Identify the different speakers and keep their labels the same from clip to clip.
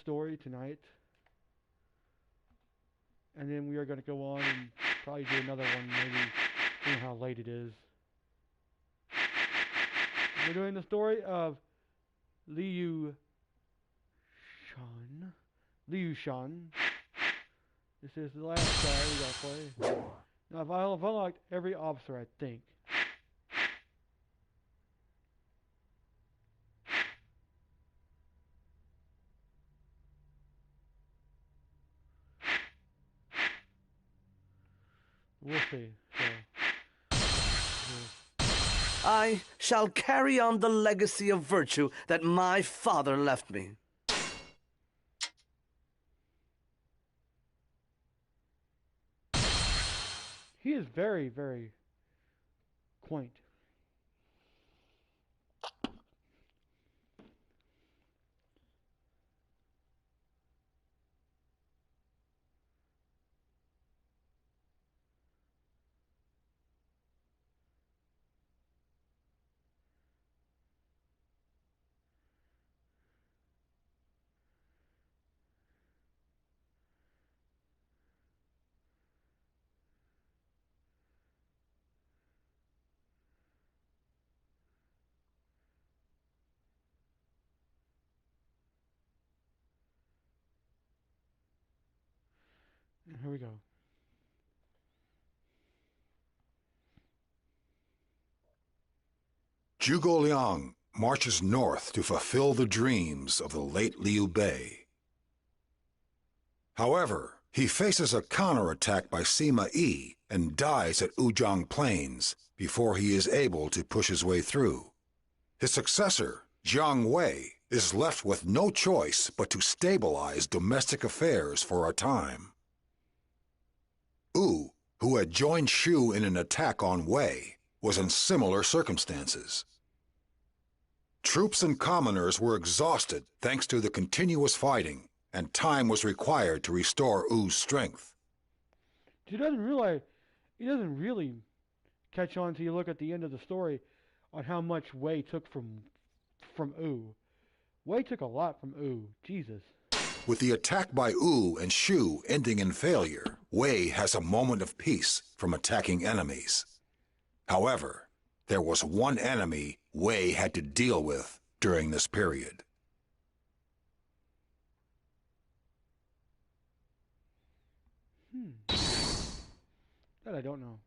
Speaker 1: story tonight. And then we are going to go on and probably do another one, maybe, depending on how late it is. We're doing the story of Liu Shan. This is the last guy we gotta play. Now, I've unlocked every officer, I think. We'll see.
Speaker 2: I shall carry on the legacy of virtue that my father left me.
Speaker 1: He is very, very quaint. Here we go.
Speaker 3: Zhuge Liang marches north to fulfill the dreams of the late Liu Bei. However, he faces a counterattack by Sima Yi and dies at Wuzhong Plains before he is able to push his way through. His successor, Jiang Wei, is left with no choice but to stabilize domestic affairs for a time. Wu, who had joined Shu in an attack on Wei, was in similar circumstances. Troops and commoners were exhausted thanks to the continuous fighting, and time was required to restore Wu's strength.
Speaker 1: He doesn't really catch on until you look at the end of the story on how much Wei took from Wu. Wei took a lot from Wu. Jesus.
Speaker 3: With the attack by Wu and Shu ending in failure, Wei has a moment of peace from attacking enemies. However, there was one enemy Wei had to deal with during this period.
Speaker 1: That I don't know.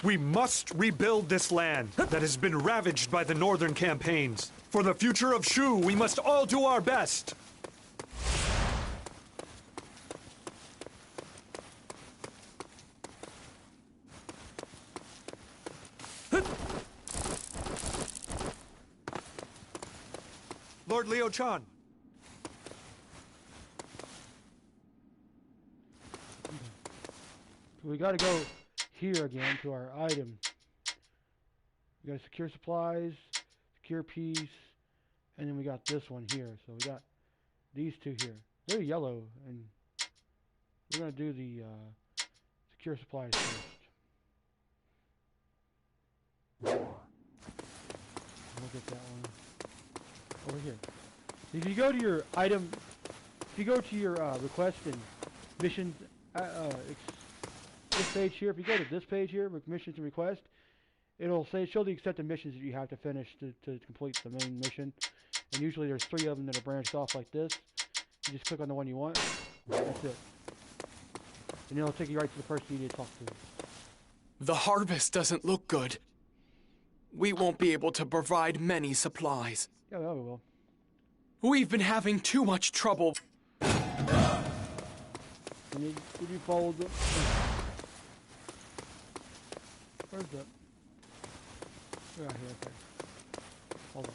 Speaker 4: We must rebuild this land that has been ravaged by the northern campaigns. For the future of Shu, we must all do our best. Lord Liu Chan.
Speaker 1: We gotta go here again to our item. We got secure supplies, secure peace, and then we got this one here. So we got these two here. They're yellow, and we're gonna do the secure supplies first. Look at that one over here. If you go to your item, if you go to your request and missions, this page here, if you go to this page here, missions and request, it'll show the accepted missions that you have to finish to complete the main mission. And usually there's 3 of them that are branched off like this. You just click on the one you want. That's it. And it'll take you right to the person you need to talk to.
Speaker 5: The harvest doesn't look good. We won't be able to provide many supplies.
Speaker 1: Yeah, we will.
Speaker 5: We've been having too much trouble.
Speaker 1: Did you follow the... Where's that? We're out here, okay. Hold on.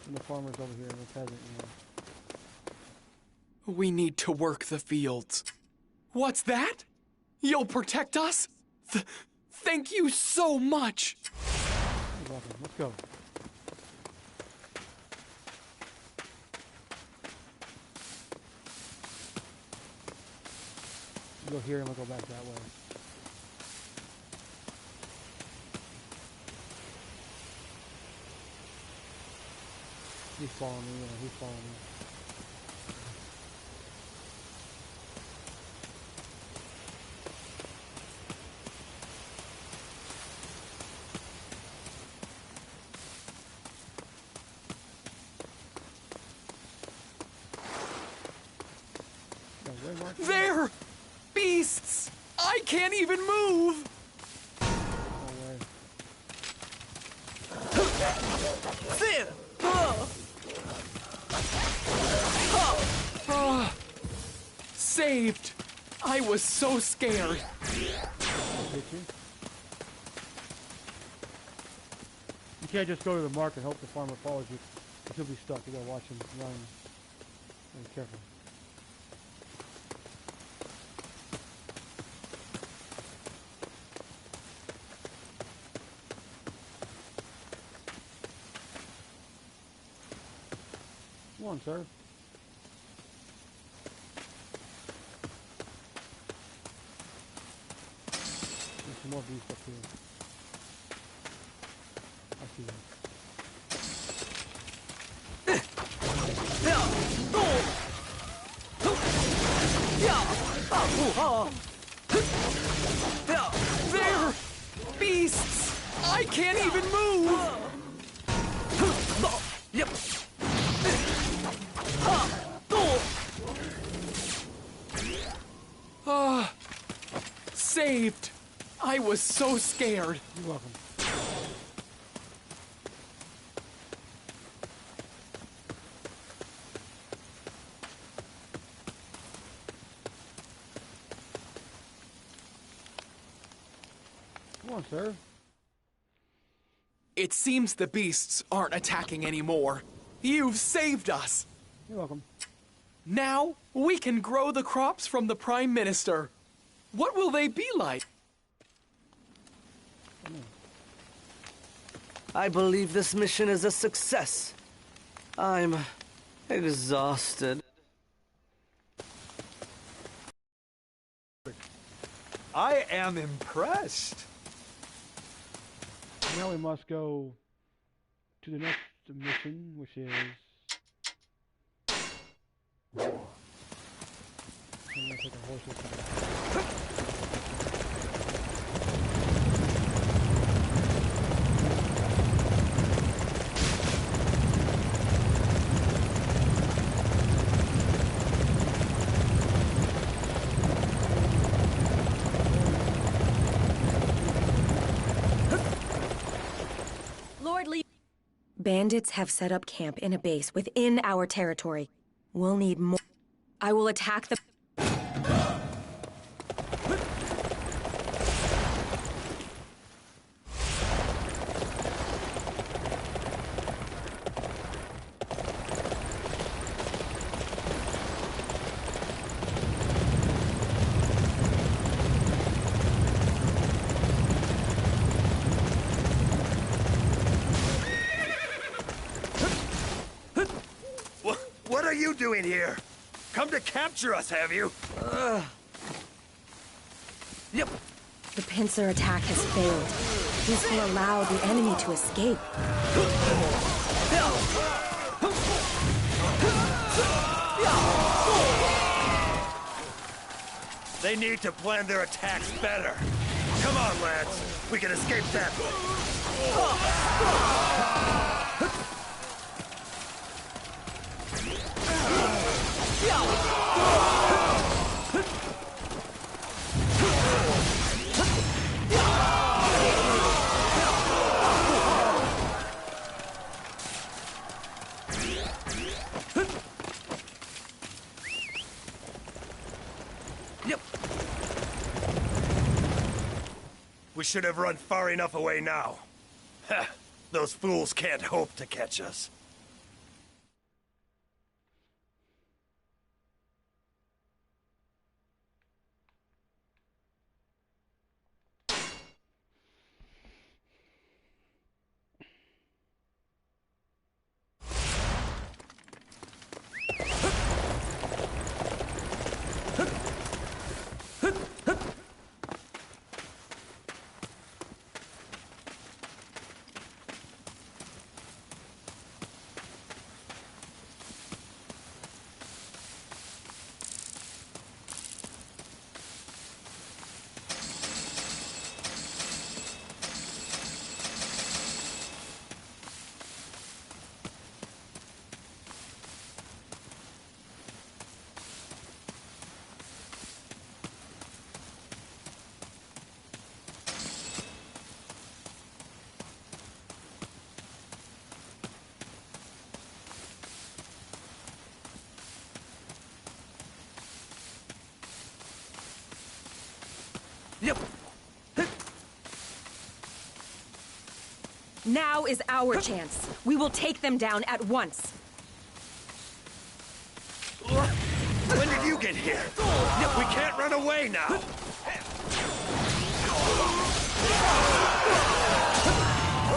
Speaker 1: And the farmer's over here, and the peasant, you know.
Speaker 5: We need to work the fields. What's that? You'll protect us? Thank you so much.
Speaker 1: You're welcome. Let's go. Go here and we'll go back that way. He's following me, yeah, he's following me.
Speaker 5: There! Beasts! I can't even move! There! Saved! I was so scared.
Speaker 1: You can't just go to the mark and hope the farmer follows you. He'll be stuck. You gotta watch him run. Be careful. Come on, sir. There's some more beasts up here. I see them.
Speaker 5: There! Beasts! I can't even move!
Speaker 2: Yep.
Speaker 5: Saved! I was so scared.
Speaker 1: You're welcome. Come on, sir.
Speaker 5: It seems the beasts aren't attacking anymore. You've saved us.
Speaker 1: You're welcome.
Speaker 5: Now we can grow the crops from the Prime Minister. What will they be like?
Speaker 2: I believe this mission is a success. I'm exhausted.
Speaker 4: I am impressed.
Speaker 1: Now we must go to the next mission, which is... I'm gonna take a horse with me.
Speaker 6: Bandits have set up camp in a base within our territory. We'll need more. I will attack the...
Speaker 7: What are you doing here? Come to capture us, have you?
Speaker 2: Yep.
Speaker 6: The pincer attack has failed. This will allow the enemy to escape.
Speaker 7: They need to plan their attacks better. Come on, lads. We can escape that way.
Speaker 2: Yep.
Speaker 7: We should have run far enough away now. Ha! Those fools can't hope to catch us.
Speaker 2: Yep.
Speaker 6: Now is our chance. We will take them down at once.
Speaker 7: When did you get here? We can't run away now.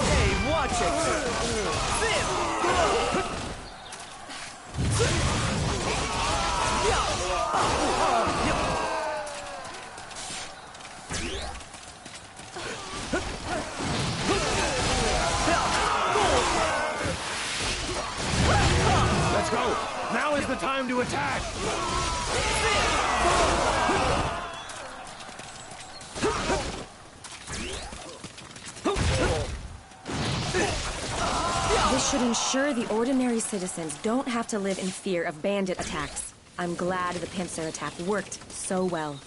Speaker 2: Hey, watch it!
Speaker 7: Let's go. Now is the time to attack.
Speaker 6: This should ensure the ordinary citizens don't have to live in fear of bandit attacks. I'm glad the pincer attack worked so well.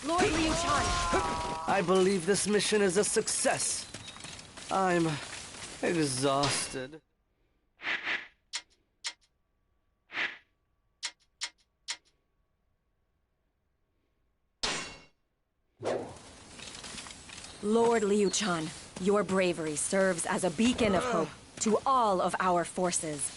Speaker 6: Lord Liu-chan!
Speaker 2: I believe this mission is a success. I'm exhausted.
Speaker 6: Lord Liu-chan, your bravery serves as a beacon of hope to all of our forces.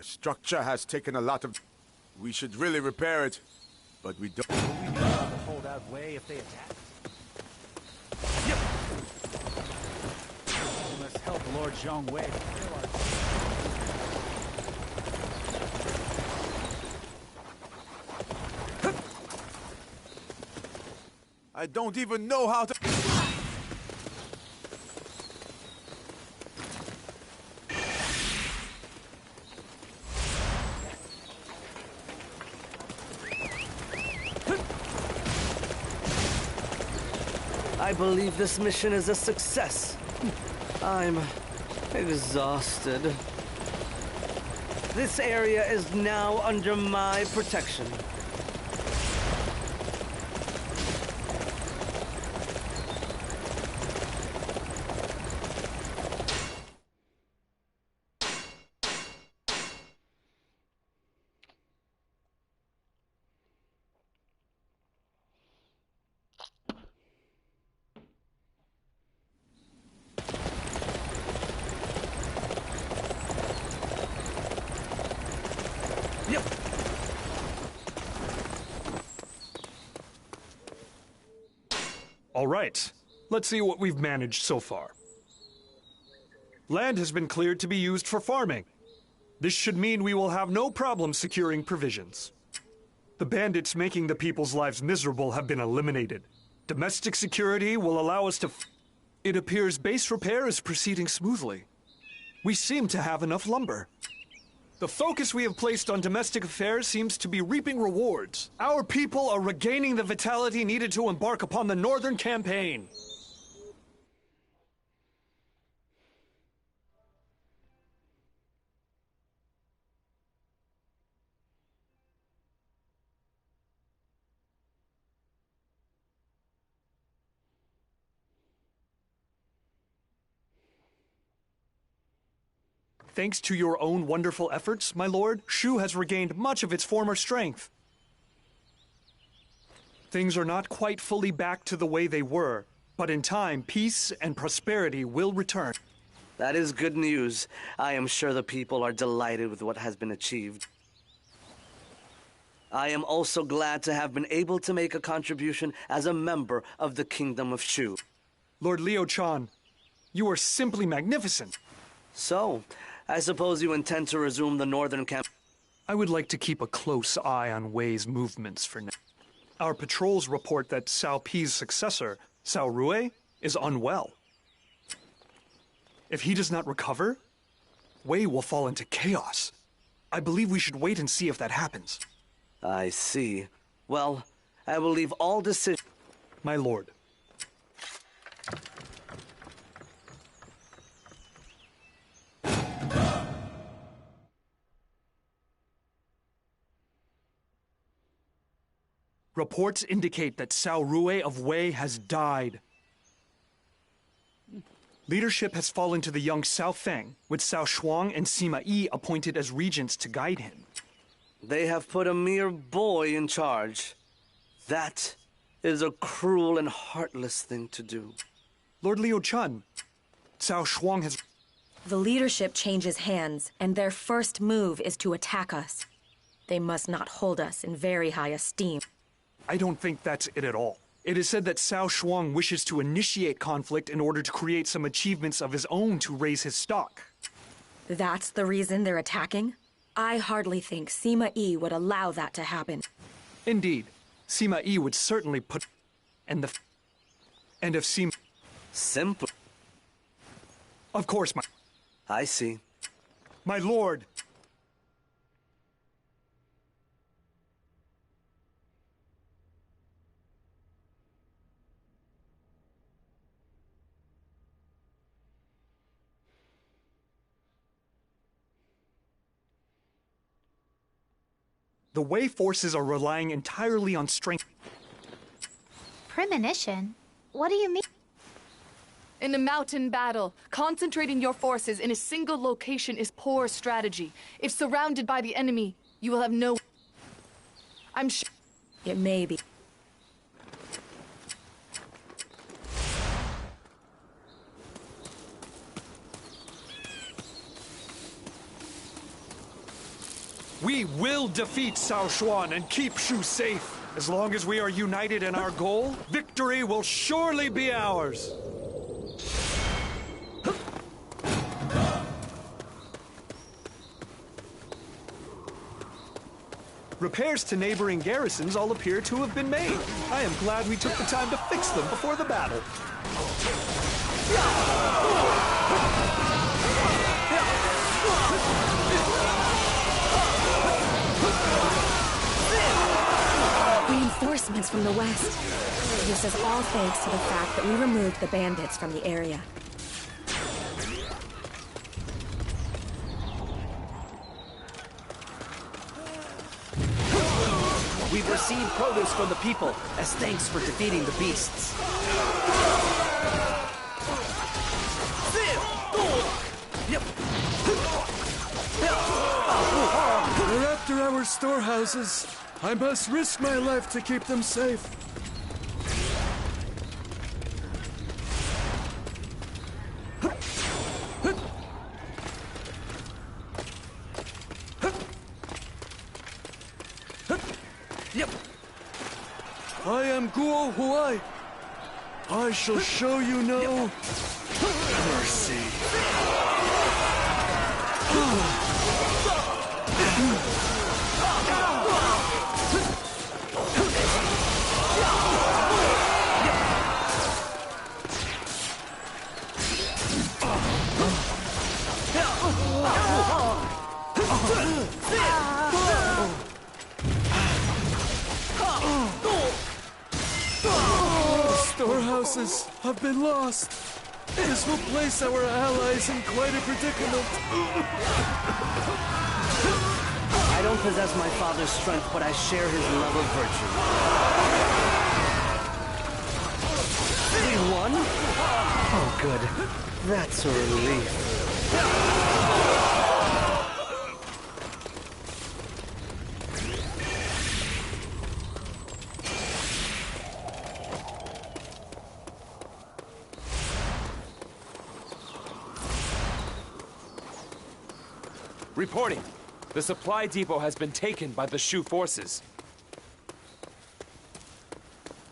Speaker 8: Structure has taken a lot of... We should really repair it, but we don't...
Speaker 9: Hold out way if they attack.
Speaker 8: Yep.
Speaker 9: We must help Lord Zhongwei.
Speaker 8: I don't even know how to...
Speaker 2: I believe this mission is a success. I'm exhausted. This area is now under my protection. Yep.
Speaker 4: All right, let's see what we've managed so far. Land has been cleared to be used for farming. This should mean we will have no problem securing provisions. The bandits making the people's lives miserable have been eliminated. Domestic security will allow us to... It appears base repair is proceeding smoothly. We seem to have enough lumber. The focus we have placed on domestic affairs seems to be reaping rewards. Our people are regaining the vitality needed to embark upon the Northern Campaign. Thanks to your own wonderful efforts, my lord, Shu has regained much of its former strength. Things are not quite fully back to the way they were, but in time, peace and prosperity will return.
Speaker 2: That is good news. I am sure the people are delighted with what has been achieved. I am also glad to have been able to make a contribution as a member of the Kingdom of Shu.
Speaker 4: Lord Liu Chan, you are simply magnificent.
Speaker 2: So, I suppose you intend to resume the northern camp.
Speaker 4: I would like to keep a close eye on Wei's movements for now. Our patrols report that Cao Pi's successor, Cao Rui, is unwell. If he does not recover, Wei will fall into chaos. I believe we should wait and see if that happens.
Speaker 2: I see. Well, I will leave all decisions.
Speaker 4: My lord. Reports indicate that Cao Rui of Wei has died. Leadership has fallen to the young Cao Feng, with Cao Shuang and Sima Yi appointed as regents to guide him.
Speaker 2: They have put a mere boy in charge. That is a cruel and heartless thing to do.
Speaker 4: Lord Liu Chun, Cao Shuang has...
Speaker 6: The leadership changes hands, and their first move is to attack us. They must not hold us in very high esteem.
Speaker 4: I don't think that's it at all. It is said that Cao Shuang wishes to initiate conflict in order to create some achievements of his own to raise his stock.
Speaker 6: That's the reason they're attacking? I hardly think Sima Yi would allow that to happen.
Speaker 4: Indeed, Sima Yi would certainly put... And if Sima...
Speaker 2: Simple.
Speaker 4: Of course, my...
Speaker 2: I see.
Speaker 4: My lord! The Wei forces are relying entirely on strength.
Speaker 10: Premonition? What do you mean?
Speaker 11: In a mountain battle, concentrating your forces in a single location is poor strategy. If surrounded by the enemy, you will have no... I'm sure...
Speaker 6: It may be.
Speaker 4: We will defeat Cao Shuan and keep Shu safe. As long as we are united in our goal, victory will surely be ours. Repairs to neighboring garrisons all appear to have been made. I am glad we took the time to fix them before the battle.
Speaker 6: Reinforcements from the west. This is all thanks to the fact that we removed the bandits from the area.
Speaker 2: We've received produce from the people as thanks for defeating the beasts.
Speaker 12: They're after our storehouses. I must risk my life to keep them safe. I am Guo Huai. I shall show you no mercy. Storehouses have been lost. This will place our allies in quite a predicament.
Speaker 2: I don't possess my father's strength, but I share his love of virtue. We won? Oh, good. That's a relief.
Speaker 10: Reporting. The supply depot has been taken by the Shu forces.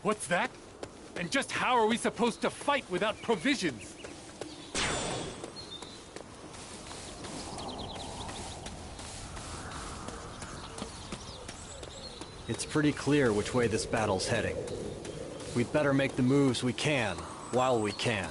Speaker 12: What's that? And just how are we supposed to fight without provisions?
Speaker 9: It's pretty clear which way this battle's heading. We'd better make the moves we can, while we can.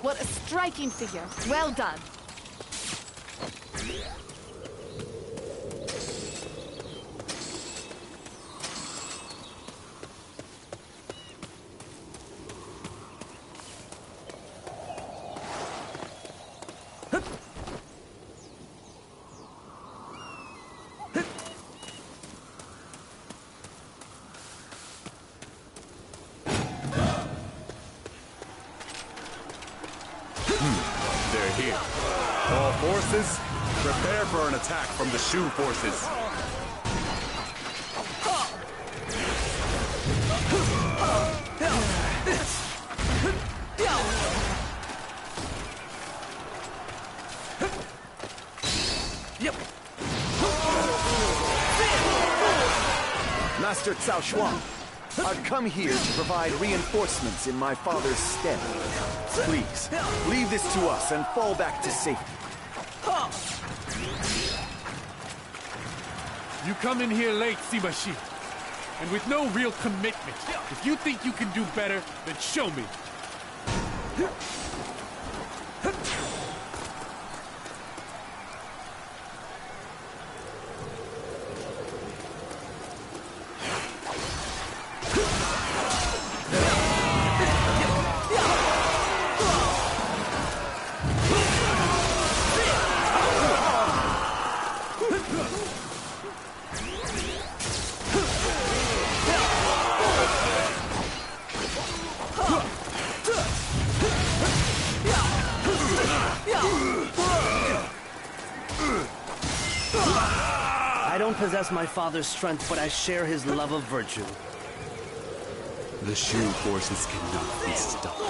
Speaker 11: What a striking figure. Well done.
Speaker 8: They're here. All forces, prepare for an attack from the Shu forces.
Speaker 13: Master Cao Shuang, I've come here to provide reinforcements in my father's stead. Please, leave this to us and fall back to safety.
Speaker 12: You come in here late, Sima Shi, and with no real commitment. If you think you can do better, then show me.
Speaker 2: I don't possess my father's strength, but I share his love of virtue.
Speaker 14: The Shu forces cannot be stopped.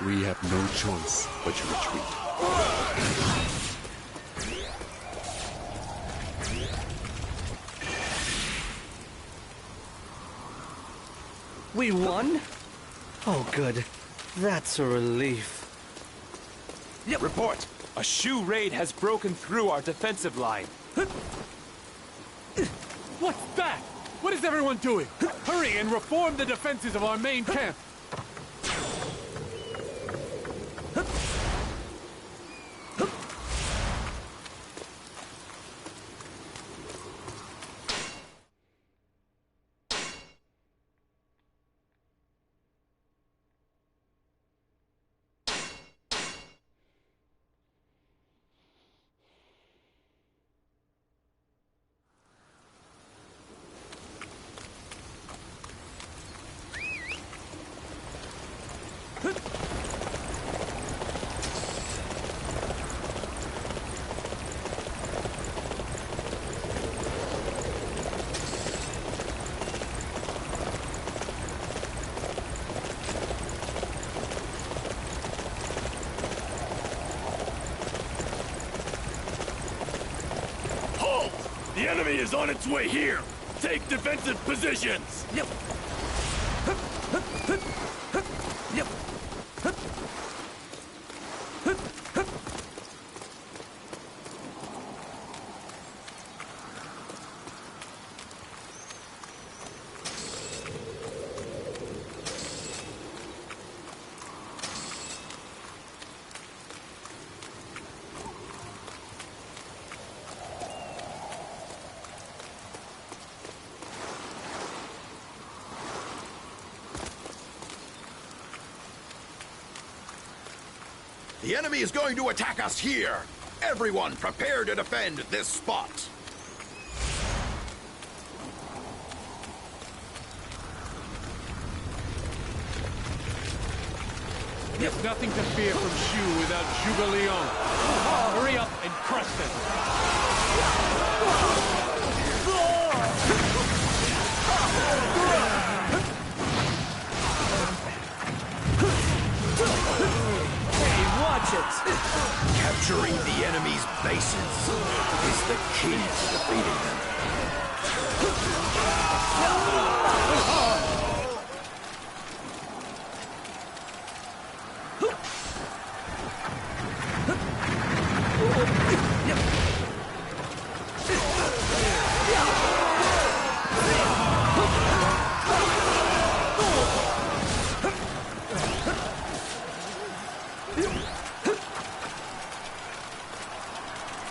Speaker 14: We have no choice but to retreat.
Speaker 2: We won? Oh, good. That's a relief.
Speaker 10: Report. A Shu raid has broken through our defensive line.
Speaker 12: What's that? What is everyone doing? Hurry and reform the defenses of our main camp.
Speaker 7: The enemy is on its way here! Take defensive positions!
Speaker 2: Yep. Yep.
Speaker 15: The enemy is going to attack us here. Everyone prepare to defend this spot.
Speaker 12: There's nothing to fear from Shu without Zhuge Liang. Hurry up and crush them.
Speaker 2: Hey, watch it!
Speaker 15: Capturing the enemy's bases is the key to defeating them.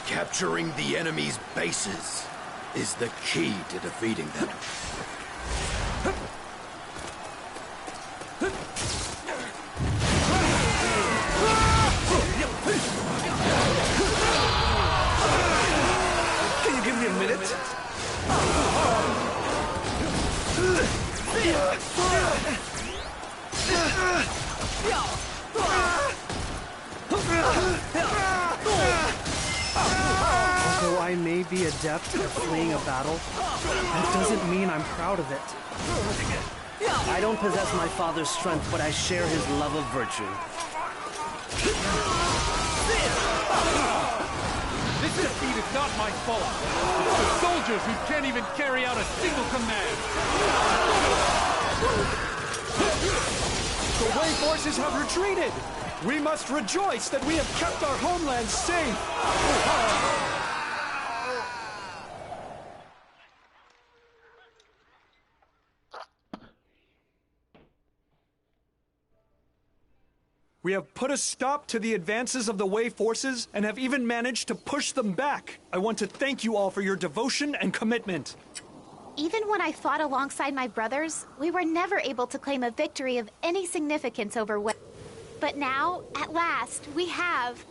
Speaker 15: Capturing the enemy's bases is the key to defeating them.
Speaker 2: Can you give me a minute?
Speaker 16: Although I may be adept at fleeing a battle, that doesn't mean I'm proud of it.
Speaker 2: I don't possess my father's strength, but I share his love of virtue.
Speaker 12: This defeat is not my fault. It's the soldiers who can't even carry out a single command.
Speaker 4: The Wei forces have retreated! We must rejoice that we have kept our homeland safe! We have put a stop to the advances of the Wei forces and have even managed to push them back. I want to thank you all for your devotion and commitment.
Speaker 17: Even when I fought alongside my brothers, we were never able to claim a victory of any significance over Wei. But now, at last, we have.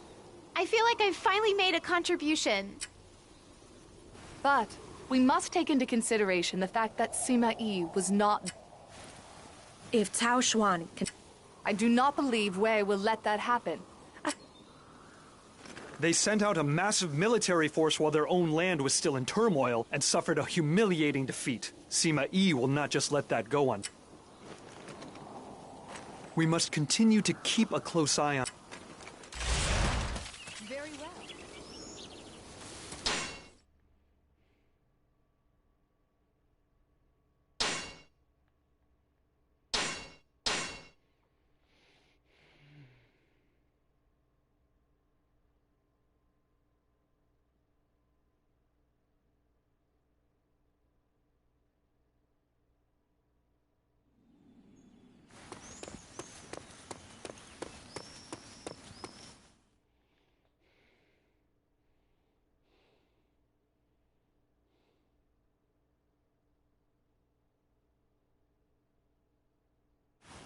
Speaker 17: I feel like I've finally made a contribution.
Speaker 11: But we must take into consideration the fact that Sima Yi was not...
Speaker 6: If Cao Xuan can...
Speaker 11: I do not believe Wei will let that happen.
Speaker 4: They sent out a massive military force while their own land was still in turmoil and suffered a humiliating defeat. Sima Yi will not just let that go on. We must continue to keep a close eye on...
Speaker 11: Very well.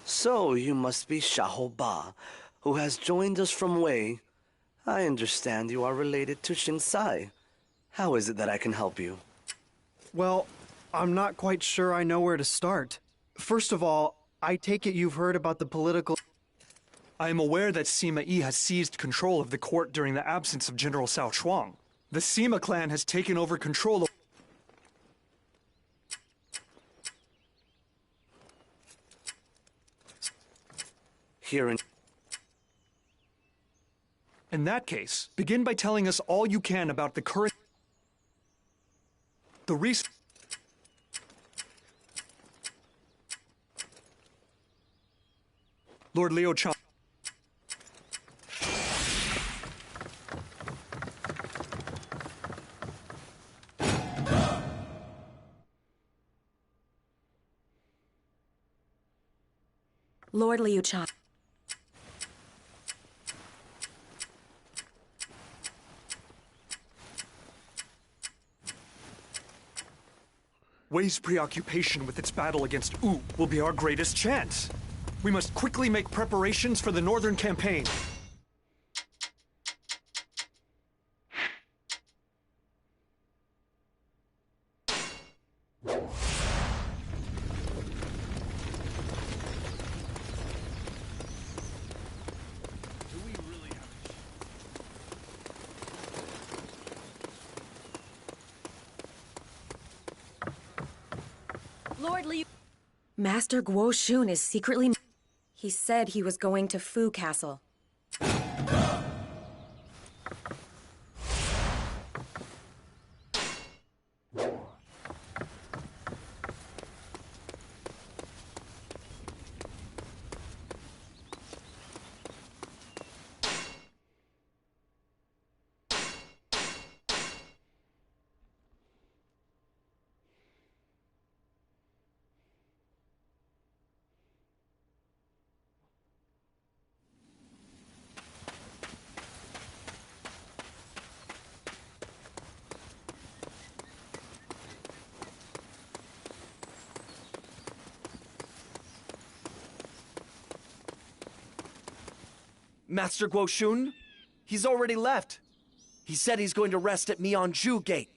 Speaker 2: So you must be Xiahou Ba, who has joined us from Wei. I understand you are related to Xing Sai. How is it that I can help you?
Speaker 16: Well, I'm not quite sure I know where to start. First of all, I take it you've heard about the political...
Speaker 4: I am aware that Sima Yi has seized control of the court during the absence of General Cao Shuang. The Sima clan has taken over control of...
Speaker 2: Here
Speaker 4: in that case, begin by telling us all you can about the current... The recent... Lord Liu Chang...
Speaker 6: Lord Liu Chang.
Speaker 4: Wei's preoccupation with its battle against Wu will be our greatest chance. We must quickly make preparations for the northern campaign.
Speaker 6: Lord Liu... Master Guo Shun is secretly... He said he was going to Fu Castle.
Speaker 13: Master Guo Shun? He's already left. He said he's going to rest at Mianju Gate.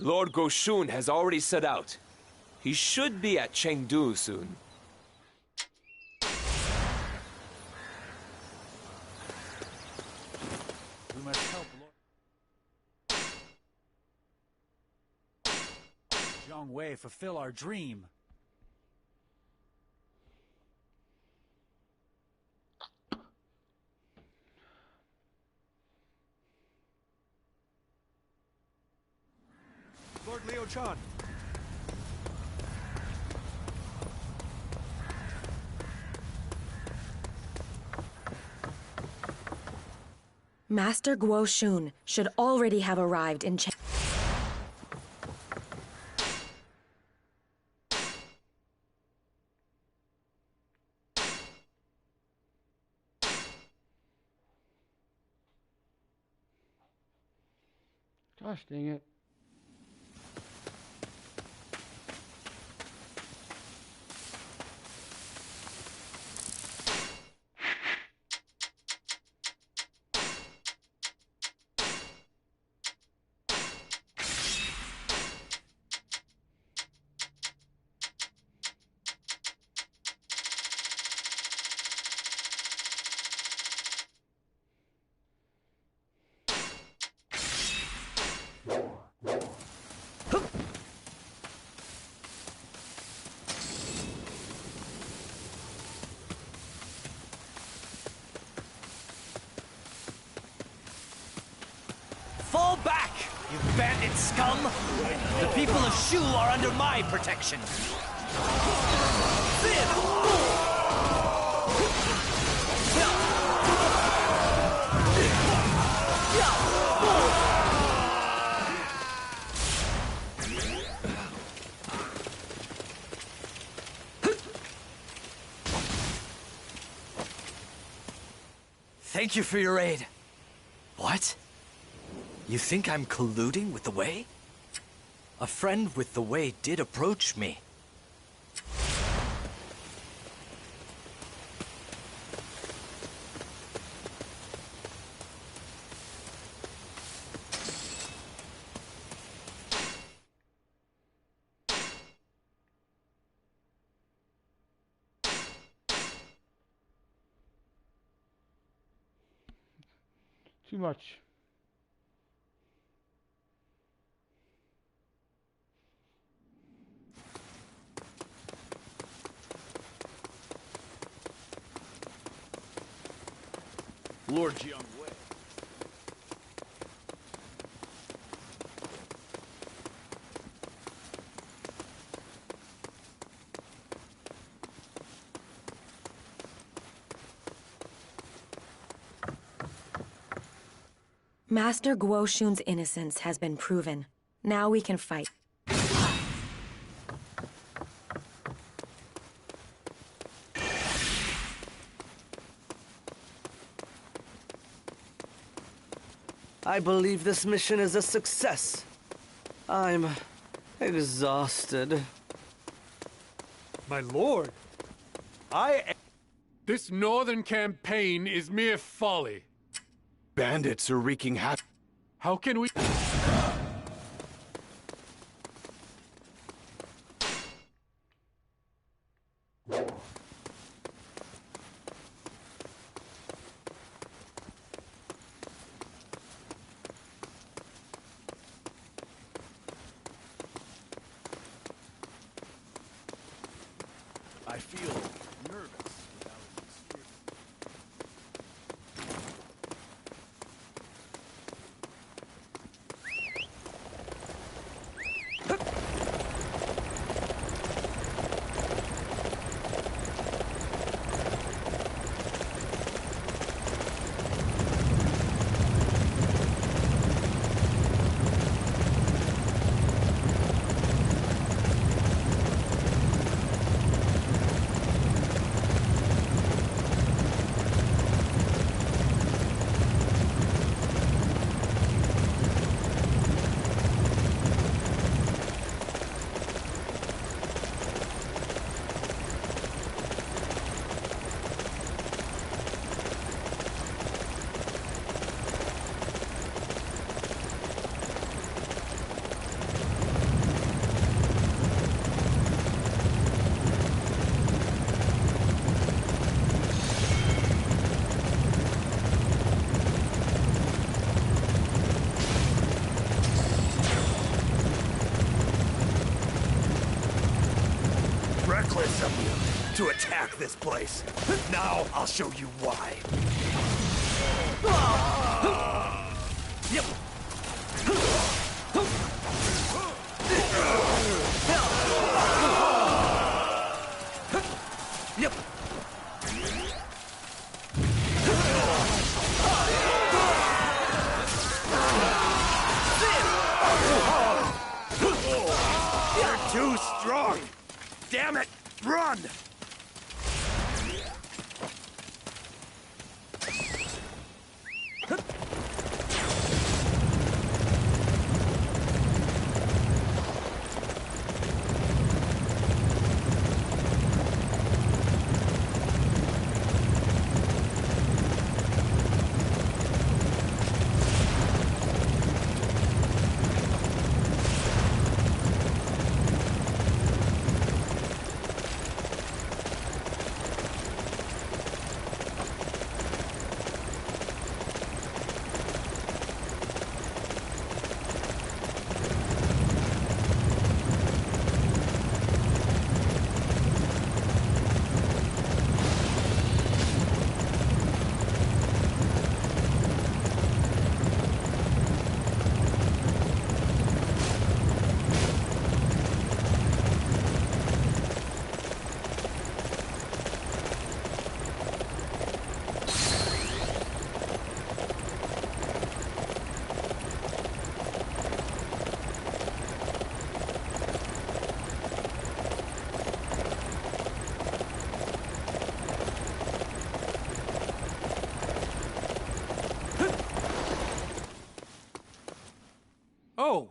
Speaker 10: Lord Guo Shun has already set out. He should be at Chengdu soon.
Speaker 12: We must help Lord Zhang Wei fulfill our dream.
Speaker 4: Lord Liu Chan.
Speaker 6: Master Guo Shun should already have arrived in Chengdu.
Speaker 1: Gosh dang it.
Speaker 18: Fall back, you bandit scum! The people of Shu are under my protection. Thank you for your aid. What? You think I'm colluding with the Wei? A friend with the Wei did approach me.
Speaker 1: Too much.
Speaker 8: Lord Jiang Wei.
Speaker 6: Master Guo Shun's innocence has been proven. Now we can fight.
Speaker 2: I believe this mission is a success. I'm exhausted.
Speaker 4: My lord,
Speaker 12: This northern campaign is mere folly.
Speaker 13: Bandits are wreaking havoc.
Speaker 12: How can we...
Speaker 8: I feel nervous without experience.
Speaker 7: Reckless of you to attack this place. Now I'll show you why. You're too strong. Damn it! Run!
Speaker 12: Oh,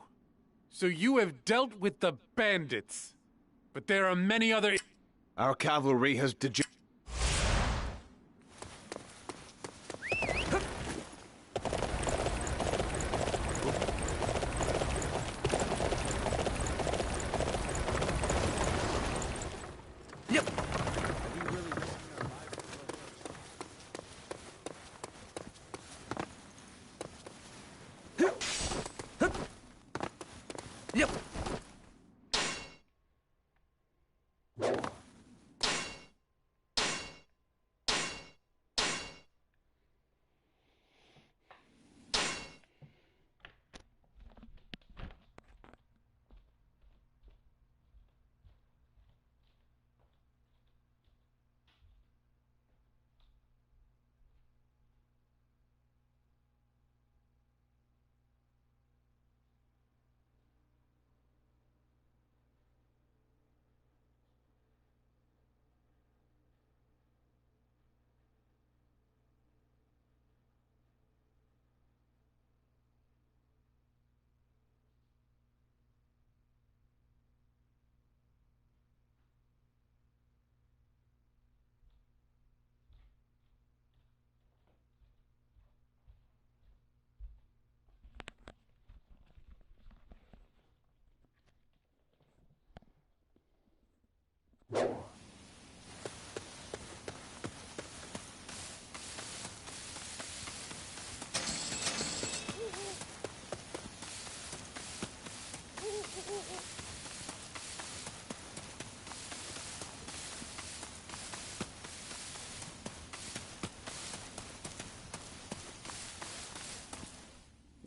Speaker 12: so you have dealt with the bandits. But there are many other...
Speaker 13: Our cavalry has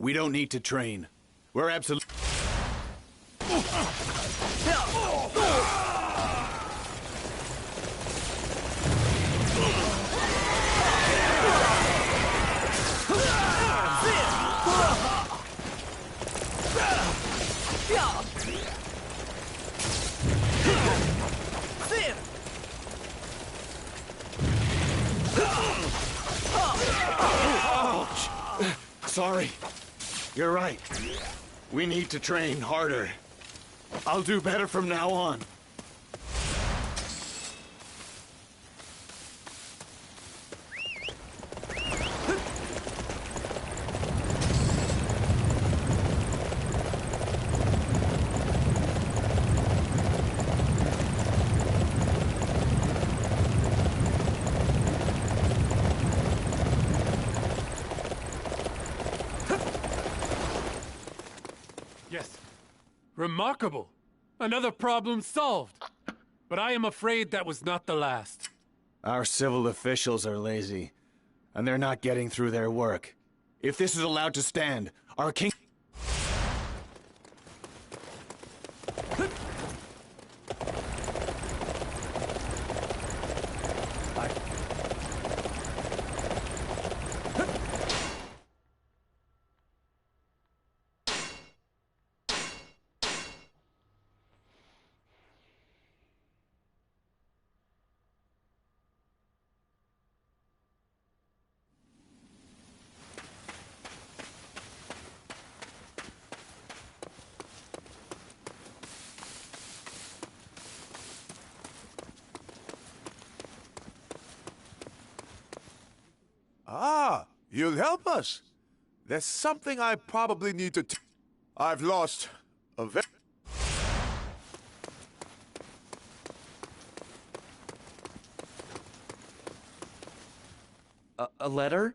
Speaker 8: We don't need to train. We're absolutely...
Speaker 13: Ouch! Sorry. You're right. We need to train harder. I'll do better from now on.
Speaker 12: Yes. Remarkable. Another problem solved. But I am afraid that was not the last.
Speaker 13: Our civil officials are lazy, and they're not getting through their work. If this is allowed to stand, our king...
Speaker 19: Ah, you'll help us. There's something I probably need to... I've lost a very...
Speaker 2: A letter?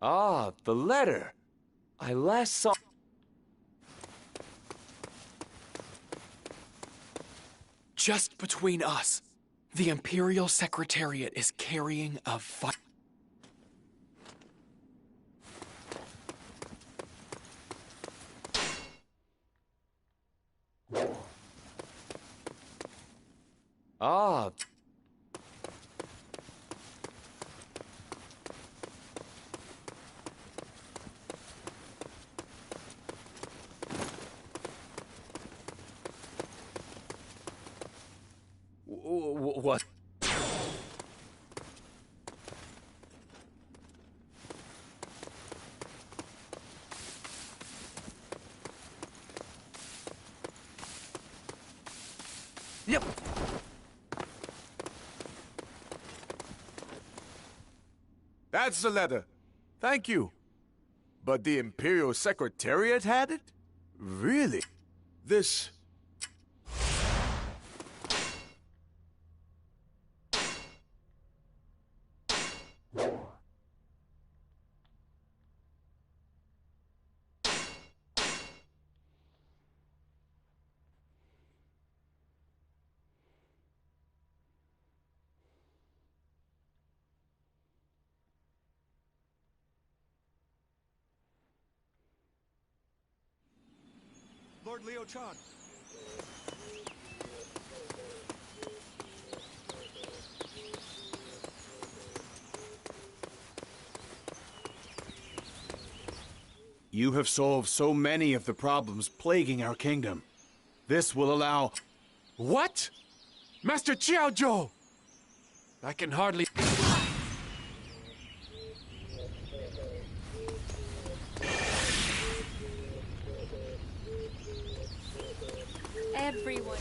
Speaker 10: Ah, the letter. I last saw...
Speaker 5: Just between us, the Imperial Secretariat is carrying a
Speaker 10: Ah. What?
Speaker 2: Yep.
Speaker 19: That's the letter. Thank you. But the Imperial Secretariat had it? Really? This...
Speaker 4: Lord Leo Chan.
Speaker 13: You have solved so many of the problems plaguing our kingdom. This will allow...
Speaker 12: What? Master Jiaozhou! I can hardly...
Speaker 20: Everyone.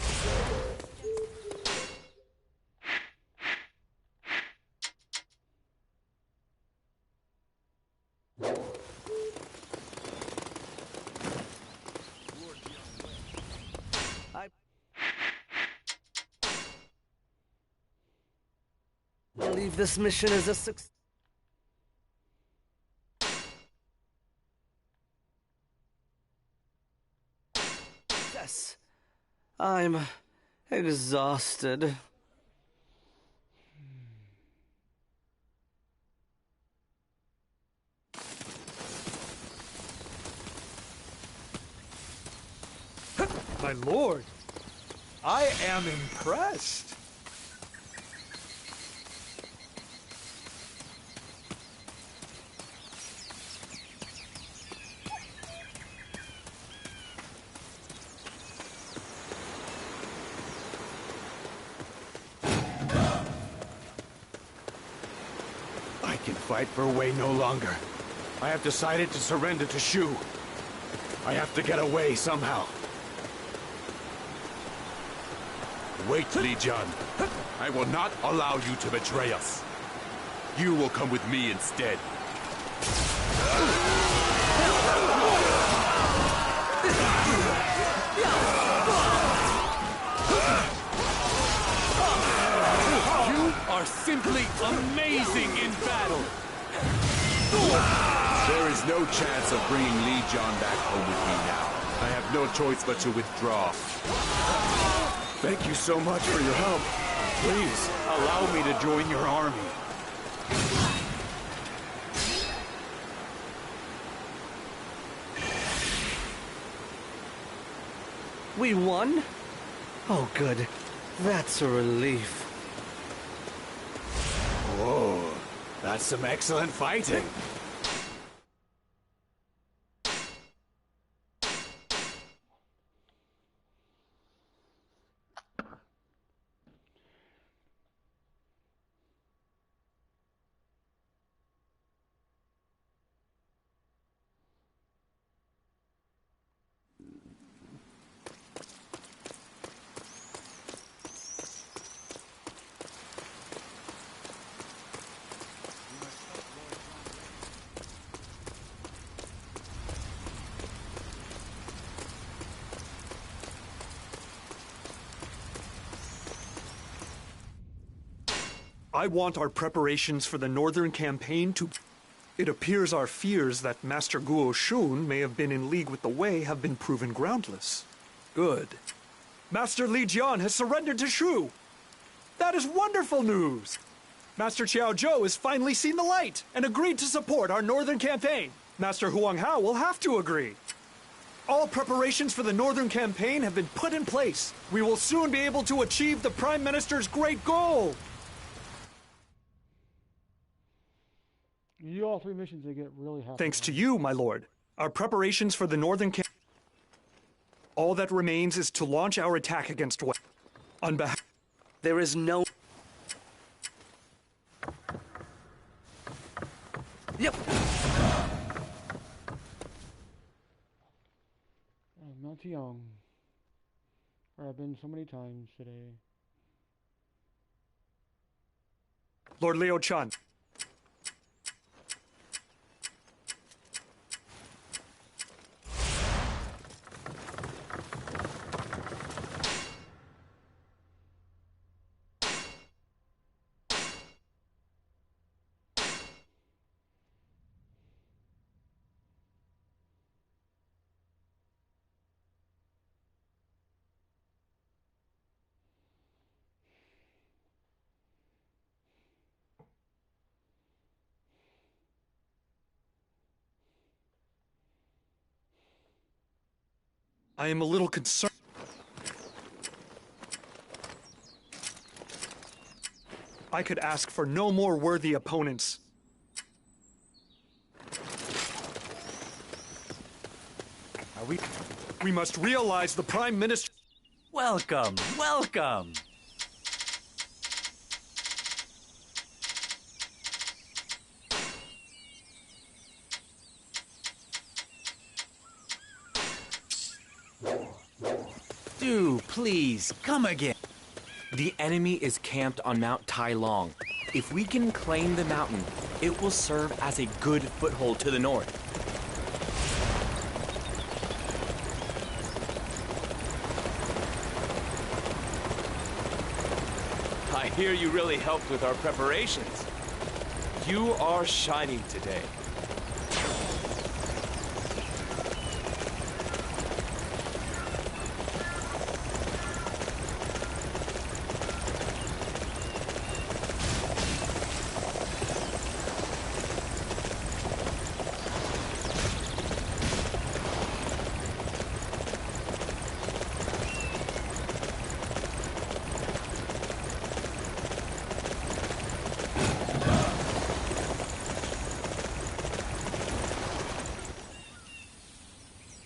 Speaker 2: I believe this mission is a success. Yes. I'm exhausted.
Speaker 4: My lord, I am impressed.
Speaker 8: I can fight for Wei no longer. I have decided to surrender to Shu. I have to get away somehow. Wait, Li Jian. I will not allow you to betray us. You will come with me instead.
Speaker 12: You are simply amazing in battle.
Speaker 8: There is no chance of bringing Li Jian back home with me now. I have no choice but to withdraw. Thank you so much for your help. Please, allow me to join your army.
Speaker 2: We won? Oh, good. That's a relief.
Speaker 8: Whoa, that's some excellent fighting.
Speaker 4: I want our preparations for the Northern Campaign to... It appears our fears that Master Guo Shun may have been in league with the Wei have been proven groundless. Good. Master Li Jian has surrendered to Shu! That is wonderful news! Master Qiao Zhou has finally seen the light and agreed to support our Northern Campaign. Master Huang Hao will have to agree. All preparations for the Northern Campaign have been put in place. We will soon be able to achieve the Prime Minister's great goal!
Speaker 1: You do all 3 missions, they get really happy.
Speaker 4: Thanks to you, my lord. Our preparations for the Northern Campaign... All that remains is to launch our attack against Wei. On behalf...
Speaker 2: There is no... Yep.
Speaker 1: Mount Tiong, where I've been so many times today.
Speaker 4: Lord Liu Chan. I am a little concerned. I could ask for no more worthy opponents. We must realize the Prime Minister...
Speaker 18: Welcome, welcome! Do please come again. The enemy is camped on Mount Tai Long. If we can claim the mountain, it will serve as a good foothold to the north.
Speaker 10: I hear you really helped with our preparations. You are shining today.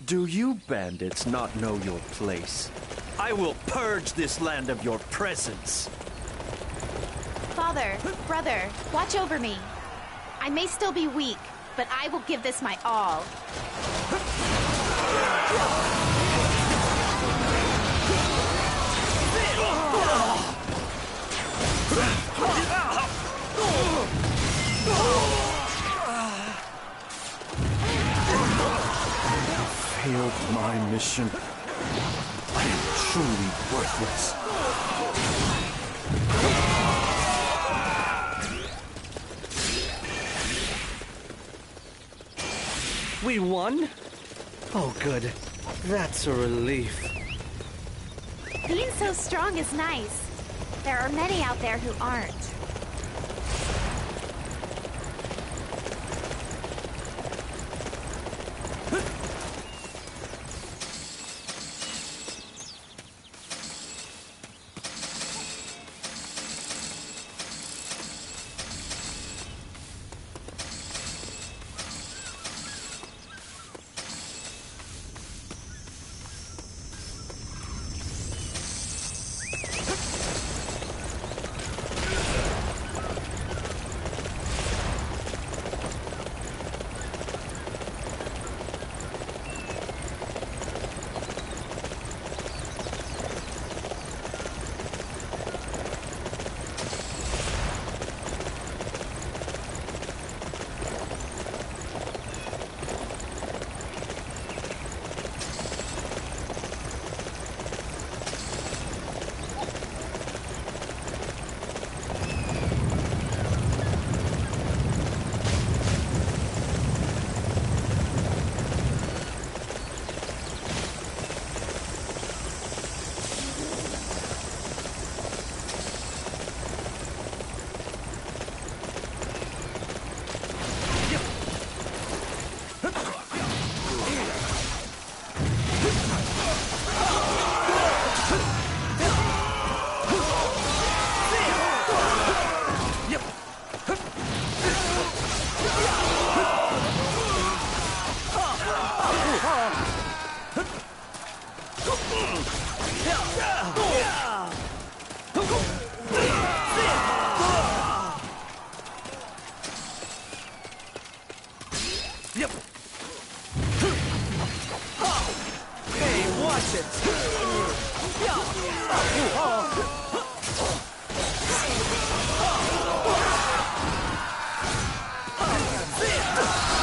Speaker 13: Do you bandits not know your place? I will purge this land of your presence.
Speaker 17: Father, brother, watch over me. I may still be weak, but I will give this my all.
Speaker 13: Failed my mission. I am truly worthless.
Speaker 2: We won? Oh, good. That's a relief.
Speaker 17: Being so strong is nice. There are many out there who aren't.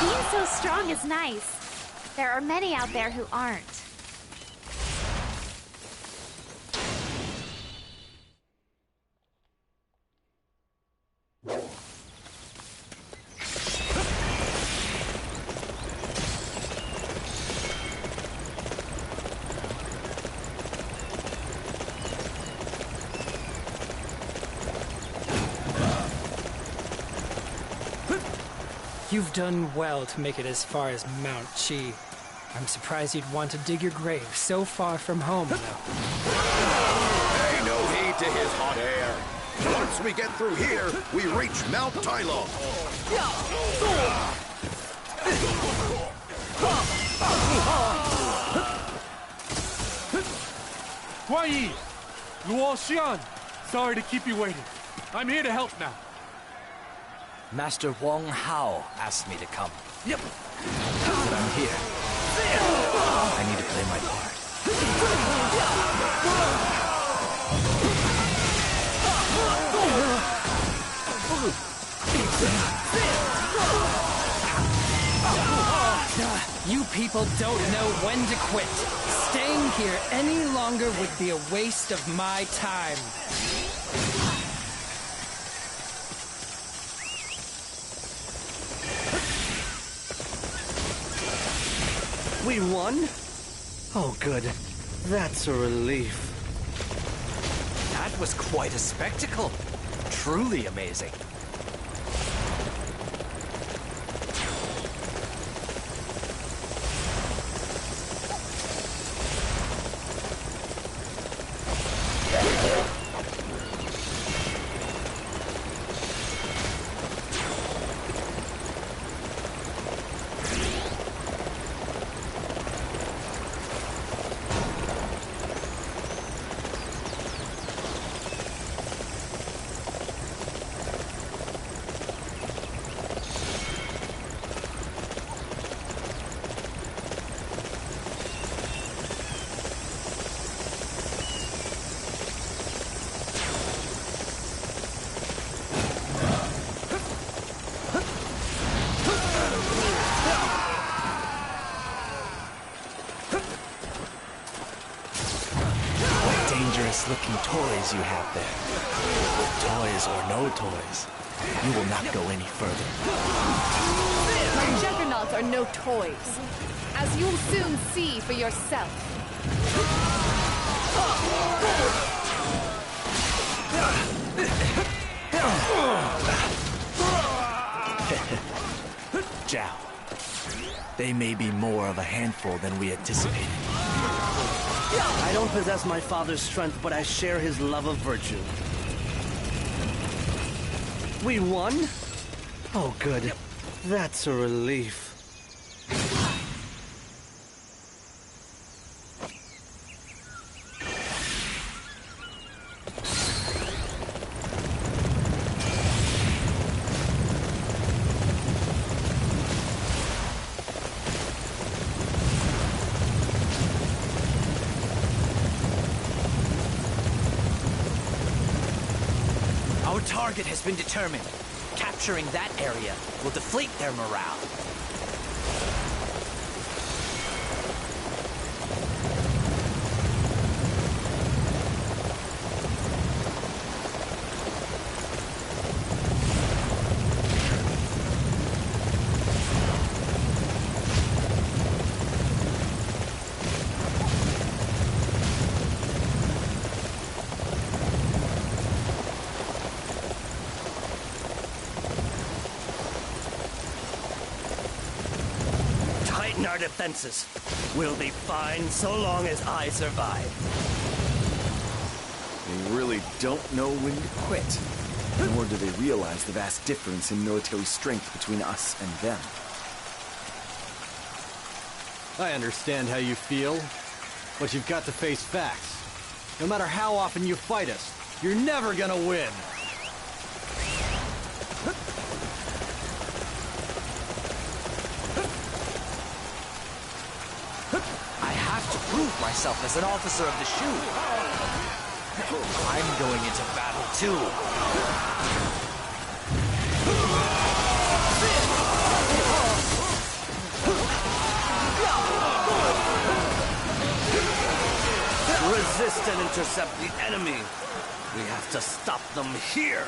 Speaker 17: Being so strong is nice. There are many out there who aren't.
Speaker 20: You've done well to make it as far as Mount Chi. I'm surprised you'd want to dig your grave so far from home, though.
Speaker 15: Pay no heed to his hot air. Once we get through here, we reach Mount Tylo.
Speaker 12: Huai Yi! Luo Xian! Sorry to keep you waiting. I'm here to help now.
Speaker 18: Master Wong Hao asked me to come. Yep. But I'm here. I need to play my part.
Speaker 20: You people don't know when to quit. Staying here any longer would be a waste of my time.
Speaker 2: We won? Oh, good. That's a relief.
Speaker 18: That was quite a spectacle. Truly amazing. dangerous-looking toys you have there. Toys or no toys, you will not go any further.
Speaker 11: My juggernauts are no toys, as you'll soon see for yourself.
Speaker 18: Zhao, they may be more of a handful than we anticipated.
Speaker 2: I don't possess my father's strength, but I share his love of virtue. We won? Oh, good. That's a relief.
Speaker 18: Our target has been determined. Capturing that area will deflate their morale.
Speaker 2: Our defenses. We'll be fine so long as I survive.
Speaker 13: They really don't know when to quit. Nor do they realize the vast difference in military strength between us and them.
Speaker 9: I understand how you feel, but you've got to face facts. No matter how often you fight us, you're never gonna win.
Speaker 18: Prove myself as an officer of the Shu. I'm going into battle too.
Speaker 2: Resist and intercept the enemy. We have to stop them here.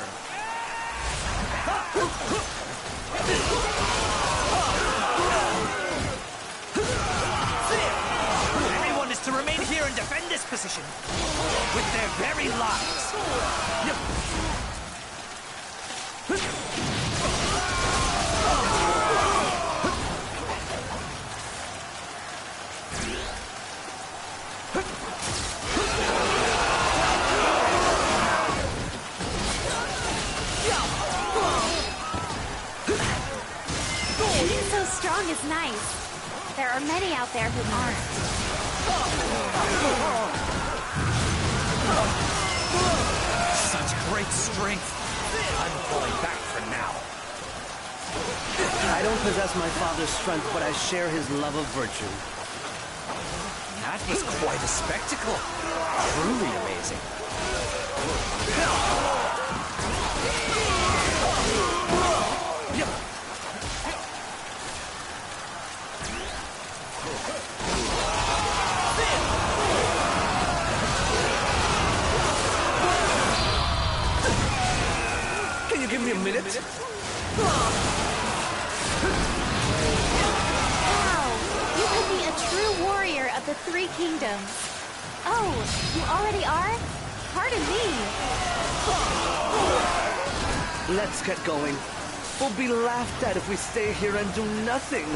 Speaker 18: To remain here and defend this position with their very lives.
Speaker 17: Being so strong is nice. There are many out there who aren't.
Speaker 18: Such great strength. I'm falling back for now.
Speaker 2: I don't possess my father's strength, but I share his love of virtue.
Speaker 18: That was quite a spectacle. Truly amazing.
Speaker 2: Give me a minute.
Speaker 17: Wow, you could be a true warrior of the Three Kingdoms. Oh, you already are? Pardon me.
Speaker 2: Let's get going. We'll be laughed at if we stay here and do nothing.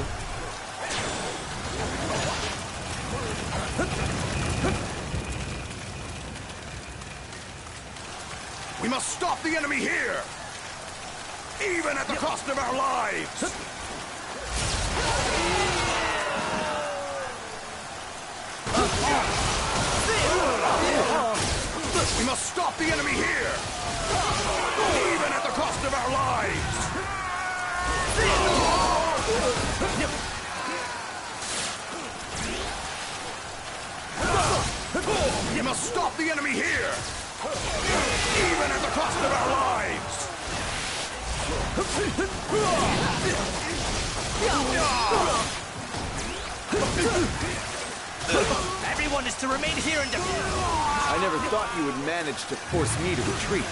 Speaker 15: We must stop the enemy here! Even at the cost of our lives! We must stop the enemy here! Even at the cost of our lives! We must stop the enemy here! Even at the cost of our lives!
Speaker 18: Everyone is to remain here and defend.
Speaker 13: I never thought you would manage to force me to retreat.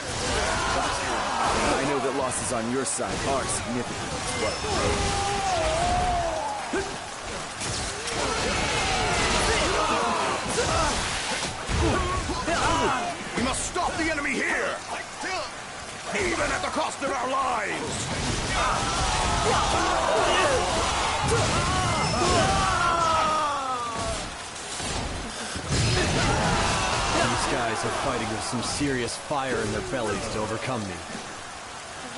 Speaker 13: But I know that losses on your side are significant as well.
Speaker 15: We must stop the enemy here! Even at the cost of our lives!
Speaker 9: These guys are fighting with some serious fire in their bellies to overcome me.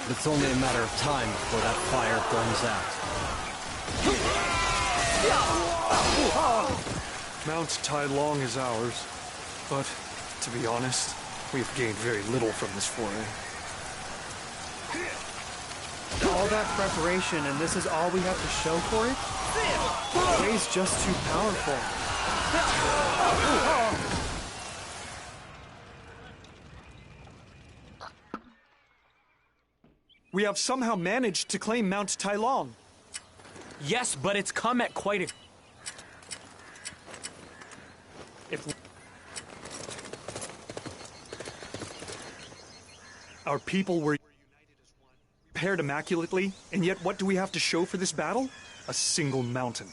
Speaker 9: But it's only a matter of time before that fire burns out.
Speaker 4: Mount Tai Long is ours, but to be honest, we've gained very little from this foray.
Speaker 16: All that preparation, and this is all we have to show for it? The way's just too powerful.
Speaker 4: We have somehow managed to claim Mount Tai Long.
Speaker 18: Yes, but it's come at quite a...
Speaker 4: Our people were paired immaculately, and yet what do we have to show for this battle? A single mountain.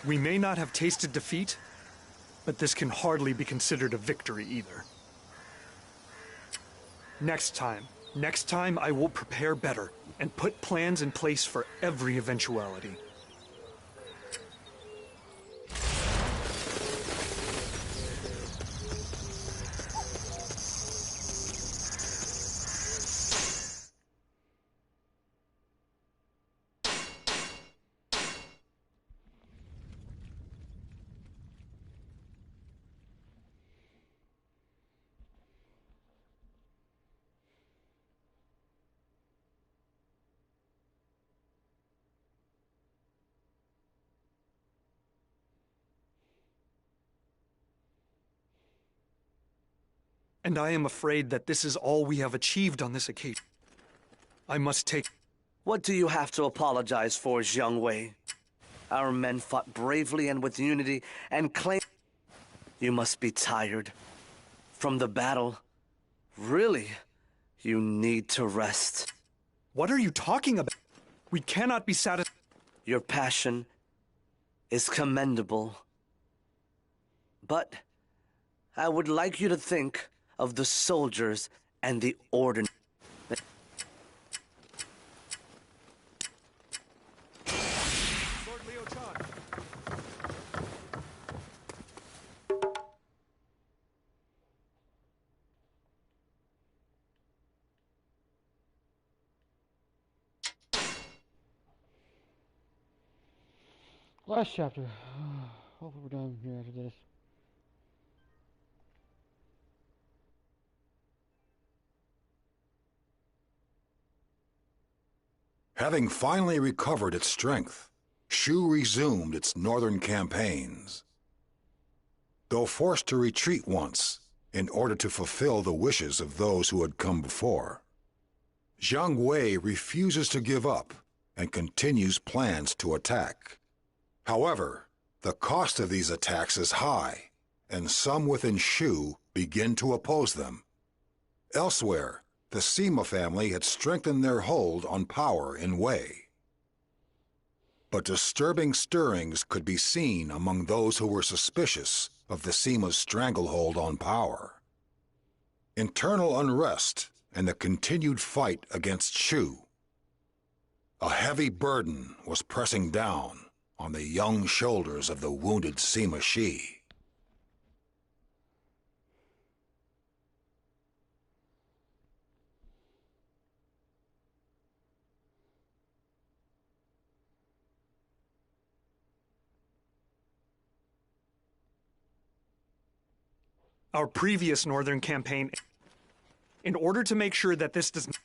Speaker 4: We may not have tasted defeat, but this can hardly be considered a victory either. Next time I will prepare better and put plans in place for every eventuality. And I am afraid that this is all we have achieved on this occasion. I must take...
Speaker 2: What do you have to apologize for, Jiang Wei? Our men fought bravely and with unity and claimed... You must be tired from the battle. Really, you need to rest.
Speaker 4: What are you talking about? We cannot be satisfied.
Speaker 2: Your passion is commendable. But I would like you to think of the soldiers and the ordinary.
Speaker 1: Last chapter. Hopefully we're done here after this.
Speaker 3: Having finally recovered its strength, Shu resumed its northern campaigns. Though forced to retreat once in order to fulfill the wishes of those who had come before, Jiang Wei refuses to give up and continues plans to attack. However, the cost of these attacks is high, and some within Shu begin to oppose them. Elsewhere, the Sima family had strengthened their hold on power in Wei. But disturbing stirrings could be seen among those who were suspicious of the Sima's stranglehold on power. Internal unrest and the continued fight against Shu. A heavy burden was pressing down on the young shoulders of the wounded Sima Shi.
Speaker 4: Our previous northern campaign, in order to make sure that this does not...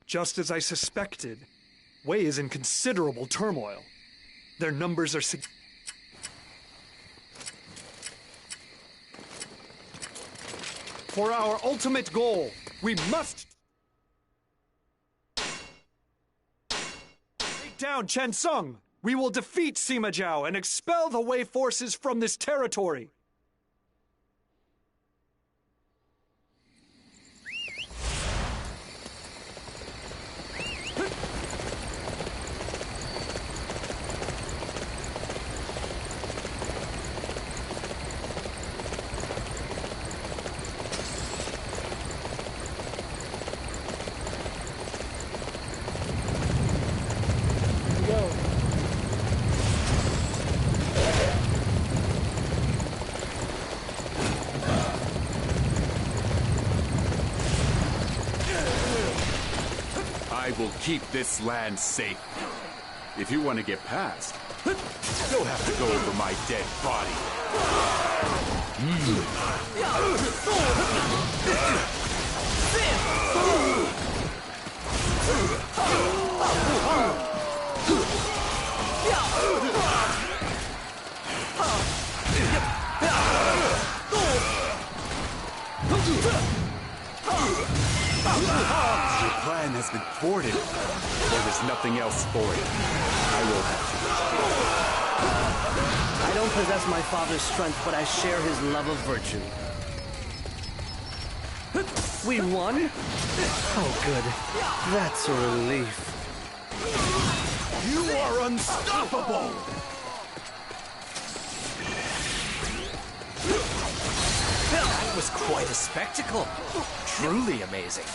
Speaker 4: Just as I suspected, Wei is in considerable turmoil. Their numbers are For our ultimate goal, we must take down Chen Sung. We will defeat Sima Zhao and expel the Wei forces from this territory.
Speaker 14: I will keep this land safe. If you want to get past, you'll have to go over my dead body. Your plan has been thwarted. There is nothing else for it. I will have to.
Speaker 2: I don't possess my father's strength, but I share his love of virtue. We won? Oh, good. That's a relief.
Speaker 13: You are unstoppable!
Speaker 18: That was quite a spectacle. Truly amazing.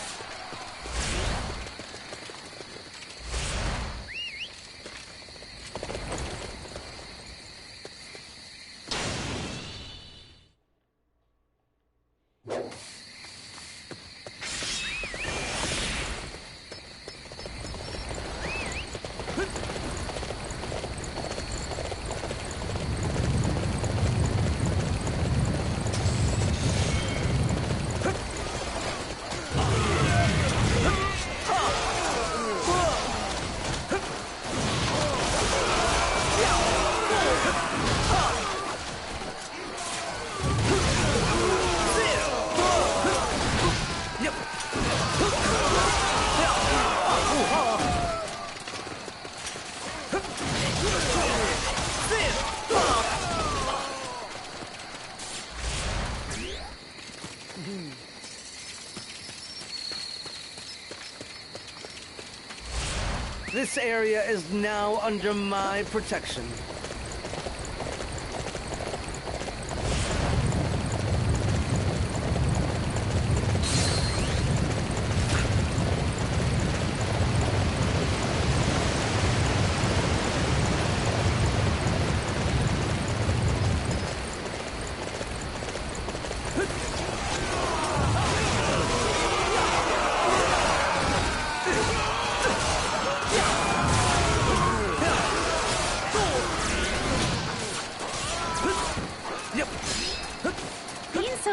Speaker 2: This area is now under my protection.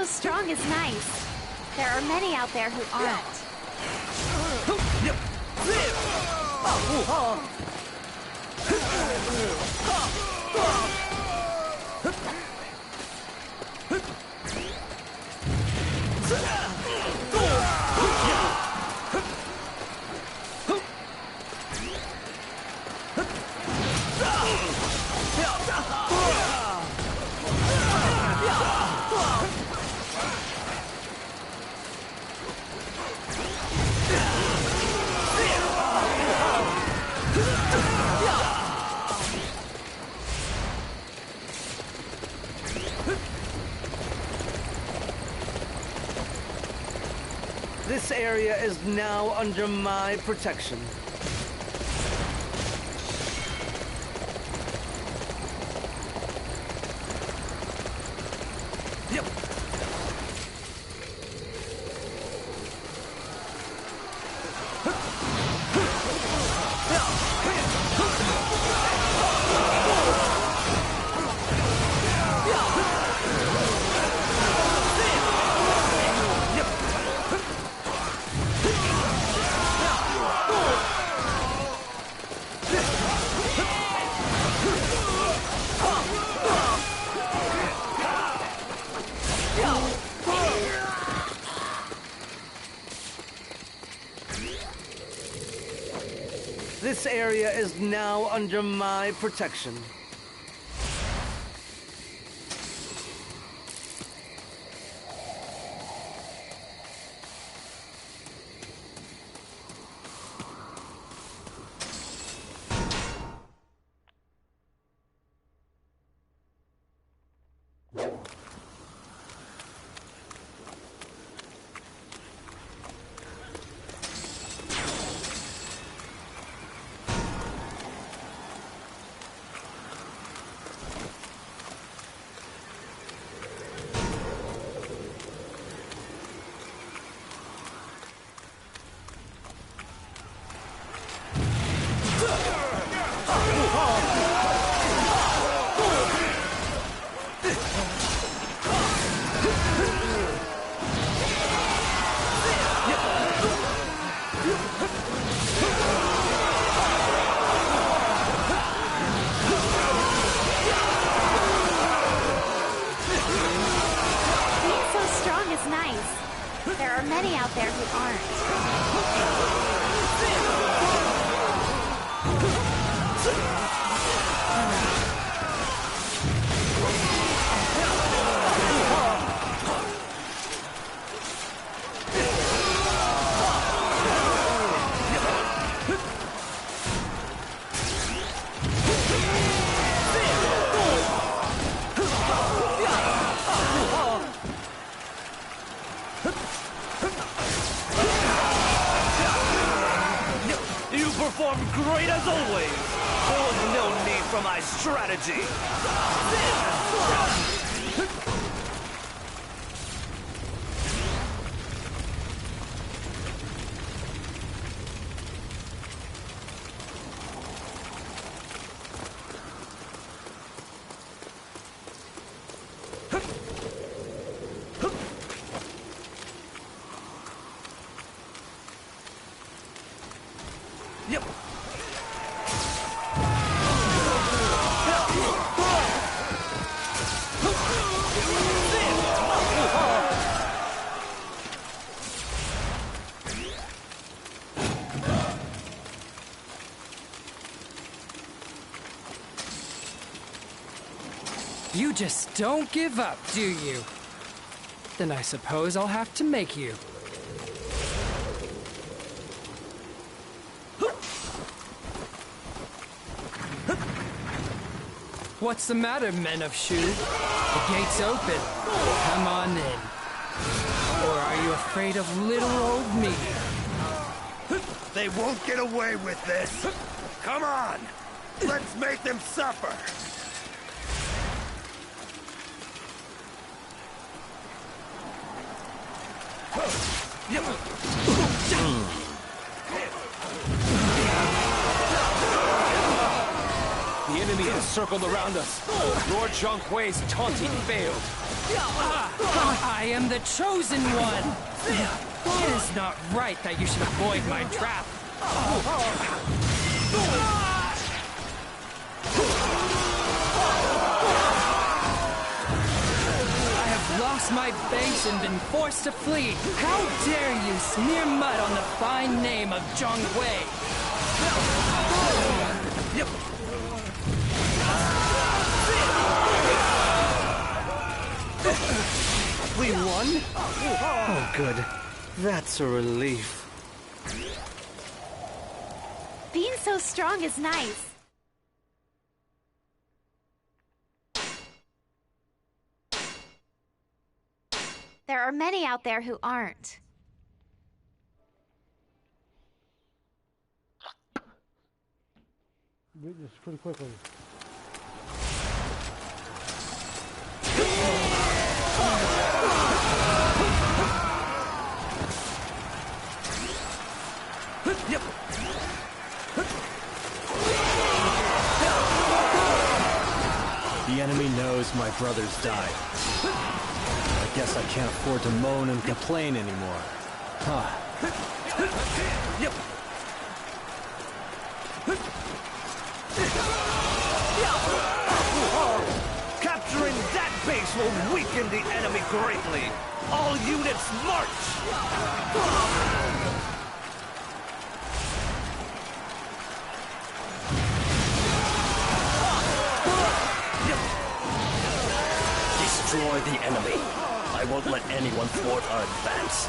Speaker 17: Strong is nice. There are many out there who aren't.
Speaker 2: This area is now under my protection. This area is now under my protection.
Speaker 17: There are many out there who aren't.
Speaker 2: Performed great as always. There was no need for my strategy. Yep.
Speaker 20: You just don't give up, do you? Then I suppose I'll have to make you. What's the matter, men of Shu? The gate's open. Come on in. Or are you afraid of little old me?
Speaker 7: They won't get away with this. Come on! Let's make them suffer!
Speaker 10: The enemy has circled around us. Lord Zhonghui's taunting failed.
Speaker 20: I am the chosen one! It is not right that you should avoid my trap. I have lost my base and been forced to flee. How dare you smear mud on the fine name of Zhonghui?
Speaker 2: We won? Oh, good. That's a relief.
Speaker 17: Being so strong is nice. There are many out there who aren't.
Speaker 1: Read this pretty quickly.
Speaker 2: Yep.
Speaker 9: The enemy knows my brothers died. I guess I can't afford to moan and complain anymore. Huh.
Speaker 2: Yep. Capturing that base will weaken the enemy greatly. All units march!
Speaker 17: 「
Speaker 18: the enemy. I won't let anyone thwart our advance.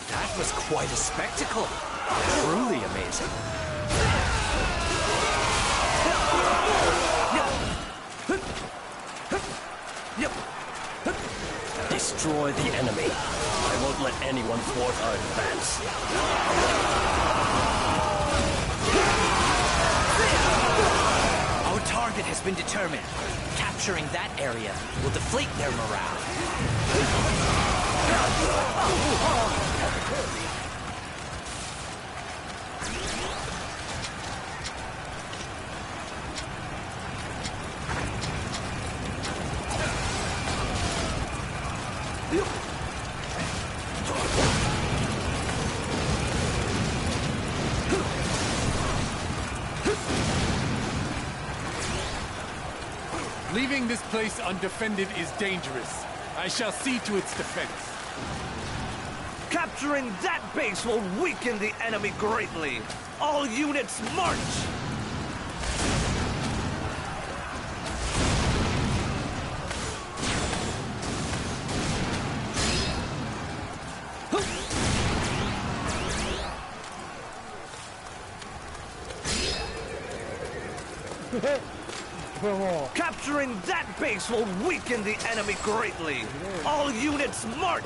Speaker 18: That was quite a spectacle. Truly amazing. Destroy the enemy. I won't let anyone thwart our advance. Our target has been determined. Capturing that area will deflate their morale.
Speaker 12: Leaving this place undefended is dangerous. I shall see to its defense.
Speaker 2: Capturing that base will weaken the enemy greatly. All units march! Capturing that base will weaken the enemy greatly. All units march!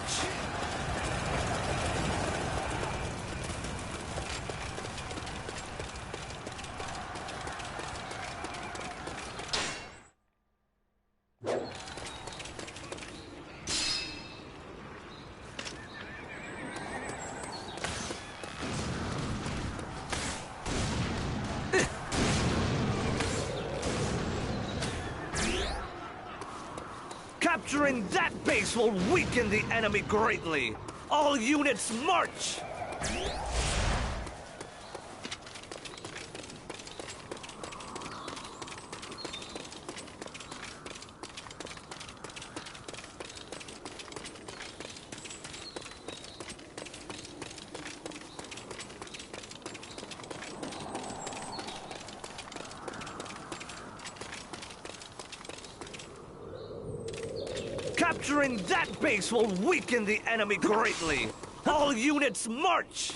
Speaker 2: Capturing that base will weaken the enemy greatly. All units march! Capturing that base will weaken the enemy greatly. All units march!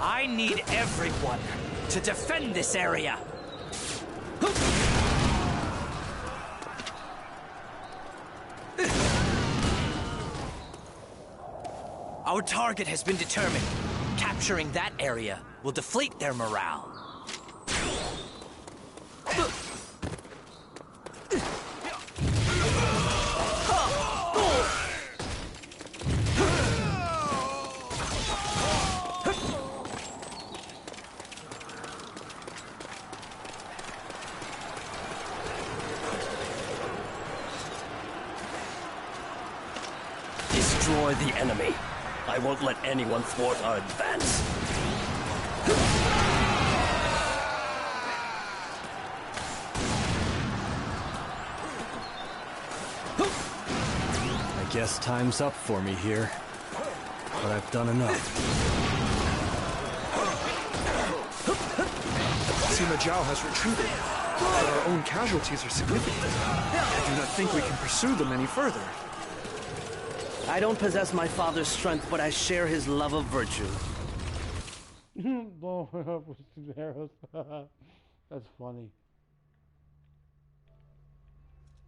Speaker 18: I need everyone to defend this area. Our target has been determined. Capturing that area will deflate their morale. Destroy the enemy. I won't let anyone thwart our advance.
Speaker 9: I guess time's up for me here. But I've done enough.
Speaker 4: Sima Zhao has retreated, but our own casualties are significant. I do not think we can pursue them any further.
Speaker 2: I don't possess my father's strength, but I share his love of virtue.
Speaker 1: Blowing up with some arrows. That's funny.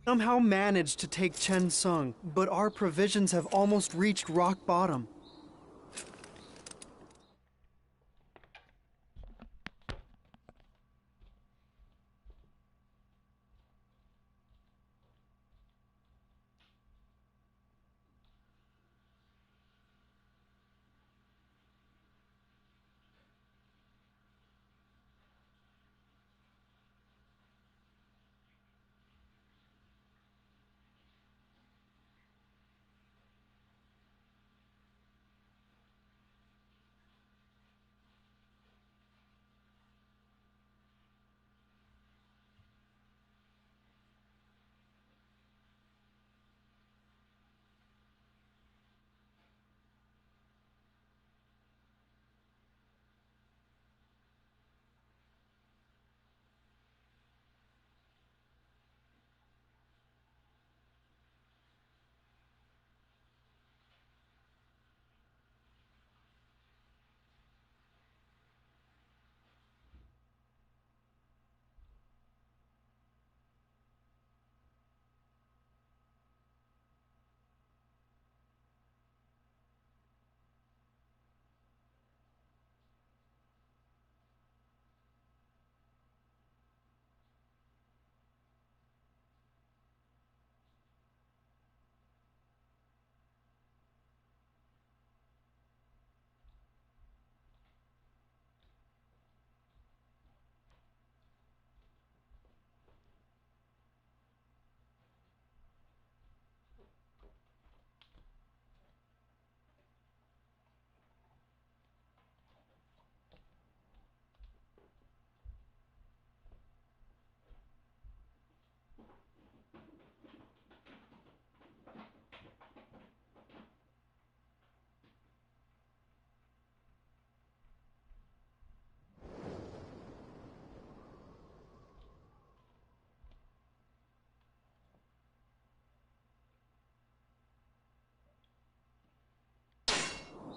Speaker 16: Somehow managed to take Chen Sung, but our provisions have almost reached rock bottom.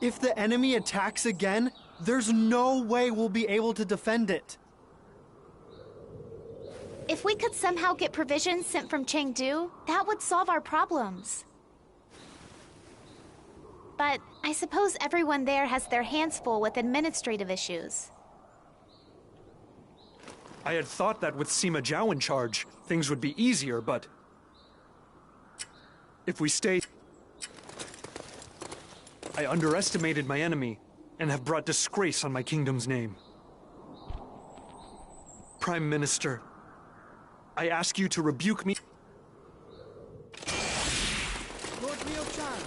Speaker 16: If the enemy attacks again, there's no way we'll be able to defend it.
Speaker 17: If we could somehow get provisions sent from Chengdu, that would solve our problems. But I suppose everyone there has their hands full with administrative issues.
Speaker 4: I had thought that with Sima Zhao in charge, things would be easier, but if we stay... I underestimated my enemy and have brought disgrace on my kingdom's name. Prime Minister, I ask you to rebuke me.
Speaker 16: Lord Liu-chan!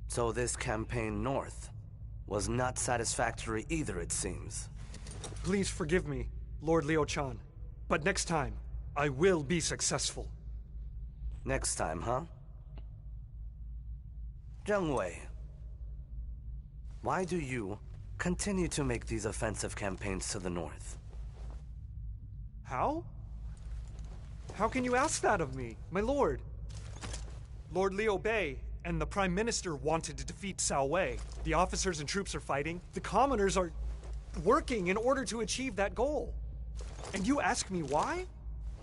Speaker 2: So this campaign north was not satisfactory either, it seems.
Speaker 4: Please forgive me, Lord Liu-chan, but next time, I will be successful.
Speaker 2: Next time, huh? Zheng Wei, why do you continue to make these offensive campaigns to the north?
Speaker 4: How? How can you ask that of me, my lord? Lord Liu Bei and the Prime Minister wanted to defeat Cao Wei. The officers and troops are fighting. The commoners are working in order to achieve that goal. And you ask me why?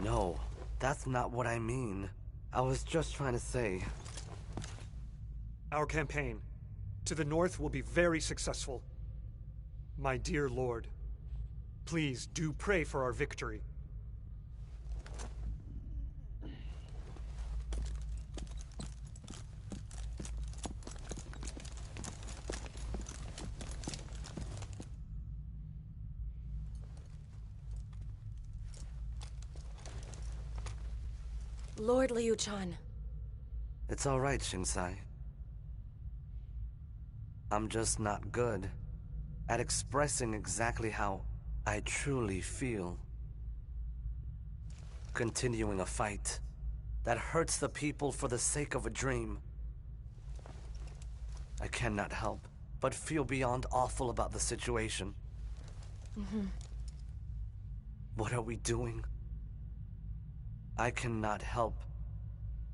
Speaker 2: No, that's not what I mean. I was just trying to say...
Speaker 4: Our campaign to the north will be very successful. My dear lord, please do pray for our victory.
Speaker 6: Lord Liu-chan.
Speaker 2: It's all right, Shingsai. I'm just not good at expressing exactly how I truly feel. Continuing a fight that hurts the people for the sake of a dream. I cannot help but feel beyond awful about the situation. What are we doing? I cannot help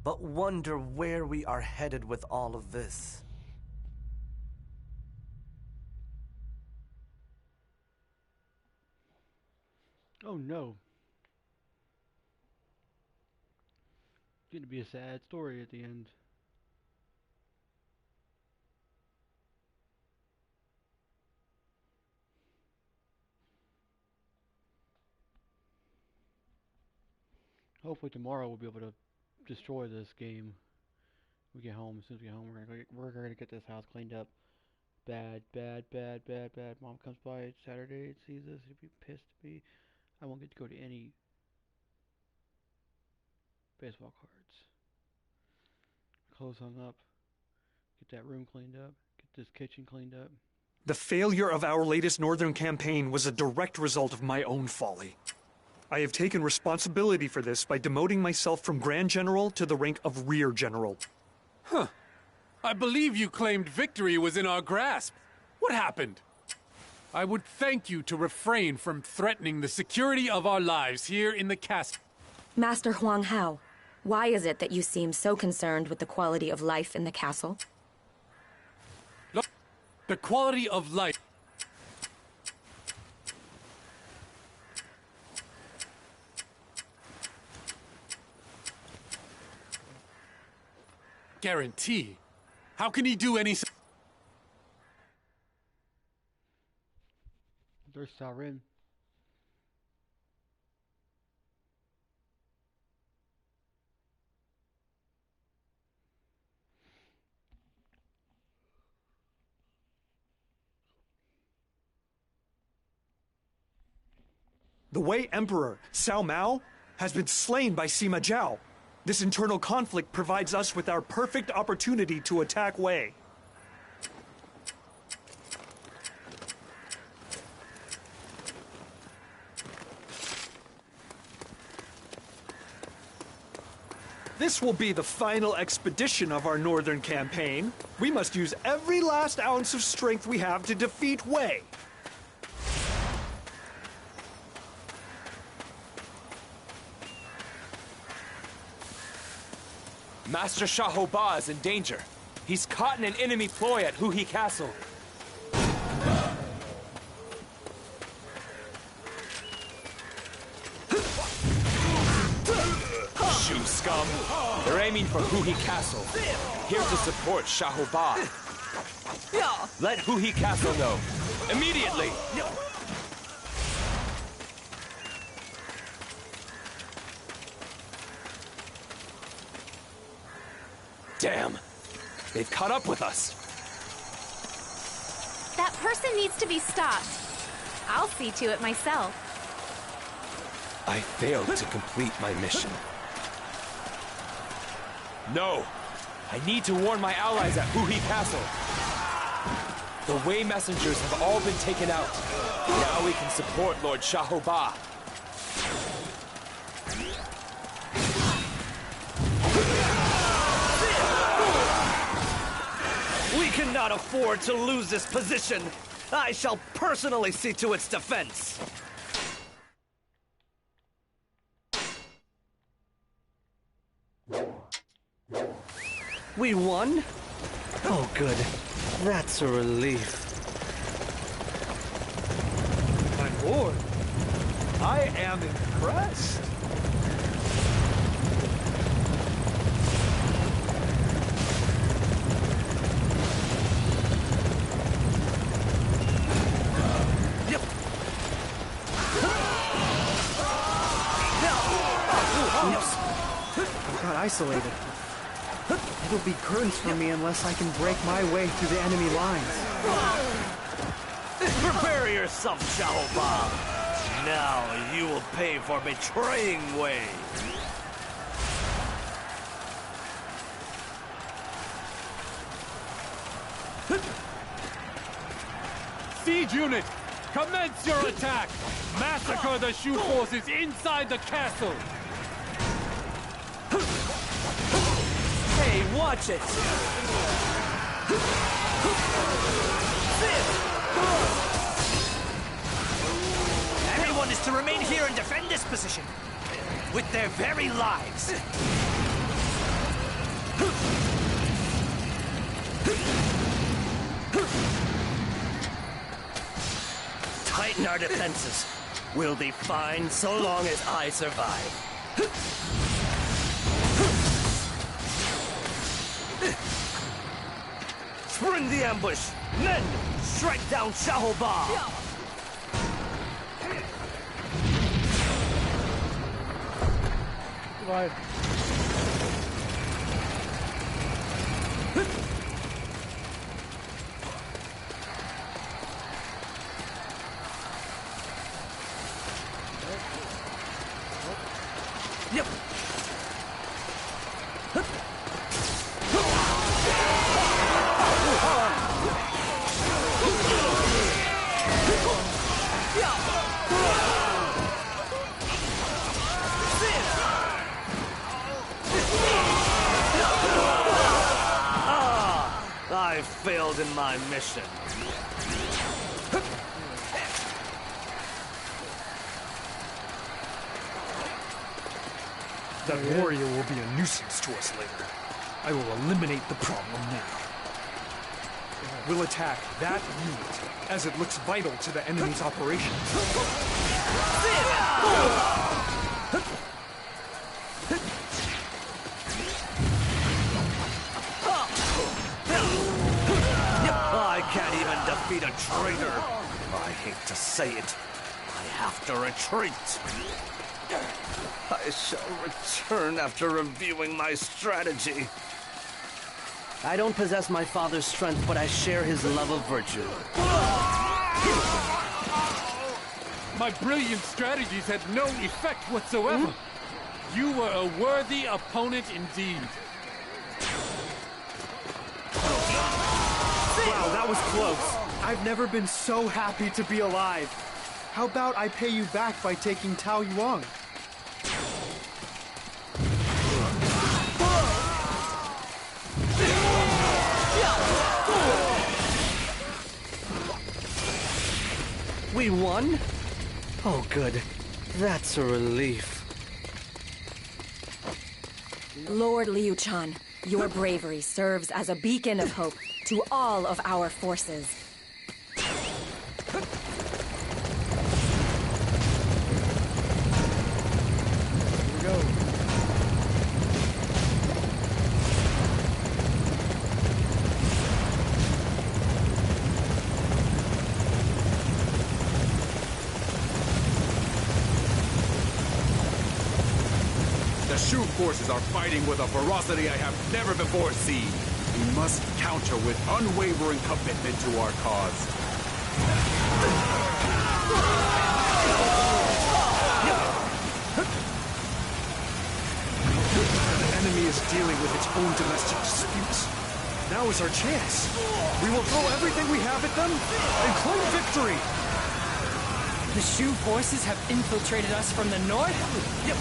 Speaker 2: but wonder where we are headed with all of this.
Speaker 1: Oh no. It's going to be a sad story at the end. Hopefully tomorrow we'll be able to destroy this game. We get home. As soon as we get home, we're gonna get this house cleaned up. Bad. Mom comes by Saturday and sees this. She'll be pissed at me. I won't get to go to any baseball cards. Clothes hung up. Get that room cleaned up. Get this kitchen cleaned up.
Speaker 4: The failure of our latest northern campaign was a direct result of my own folly. I have taken responsibility for this by demoting myself from Grand General to the rank of Rear General.
Speaker 12: Huh. I believe you claimed victory was in our grasp. What happened? I would thank you to refrain from threatening the security of our lives here in the castle.
Speaker 6: Master Huang Hao, why is it that you seem so concerned with the quality of life in the castle?
Speaker 12: The quality of life... Guarantee? How can he do any...
Speaker 1: There's Sarin.
Speaker 4: The Wei Emperor, Cao Mao, has been slain by Sima Zhao. This internal conflict provides us with our perfect opportunity to attack Wei. This will be the final expedition of our northern campaign. We must use every last ounce of strength we have to defeat Wei.
Speaker 10: Master Shahoba is in danger. He's caught in an enemy ploy at Huhi Castle. Shoo scum! They're aiming for Huhi Castle. Here to support Shahoba. Let Huhi Castle know. Immediately! Damn! They've caught up with us.
Speaker 17: That person needs to be stopped. I'll see to it myself.
Speaker 10: I failed to complete my mission. No! I need to warn my allies at Huhi Castle. The Wei messengers have all been taken out. Now we can support Lord Shahoba.
Speaker 2: We cannot afford to lose this position. I shall personally see to its defense. We won? Oh, good. That's a relief.
Speaker 4: My lord, I am impressed.
Speaker 16: Isolated. It'll be curtains for me unless I can break my way through the enemy lines.
Speaker 2: Prepare yourself, Shahoba. Now you will pay for betraying Wei.
Speaker 12: Siege unit, commence your attack! Massacre the Shu forces inside the castle!
Speaker 2: Hey, watch it!
Speaker 18: Everyone is to remain here and defend this position with their very lives.
Speaker 2: Tighten our defenses. We'll be fine so long as I survive. Spring the ambush! Men, strike down Shahoba!
Speaker 1: Right.
Speaker 2: Yep. I failed in my mission.
Speaker 4: That warrior will be a nuisance to us later. I will eliminate the problem now. We'll attack that unit, as it looks vital to the enemy's operations.
Speaker 2: I can't even defeat a traitor. I hate to say it. I have to retreat. I shall return after reviewing my strategy. I don't possess my father's strength, but I share his love of virtue.
Speaker 12: My brilliant strategies had no effect whatsoever. You were a worthy opponent indeed.
Speaker 16: Wow, that was close. I've never been so happy to be alive. How about I pay you back by taking Tao Yuan?
Speaker 2: We won? Oh, good. That's a relief.
Speaker 6: Lord Liu Chan, your bravery serves as a beacon of hope to all of our forces.
Speaker 1: Here we go.
Speaker 14: The Shu forces are fighting with a ferocity I have never before seen. We must counter with unwavering commitment to our cause.
Speaker 4: The enemy is dealing with its own domestic disputes. Now is our chance. We will throw everything we have at them and claim victory.
Speaker 20: The Shu forces have infiltrated us from the north?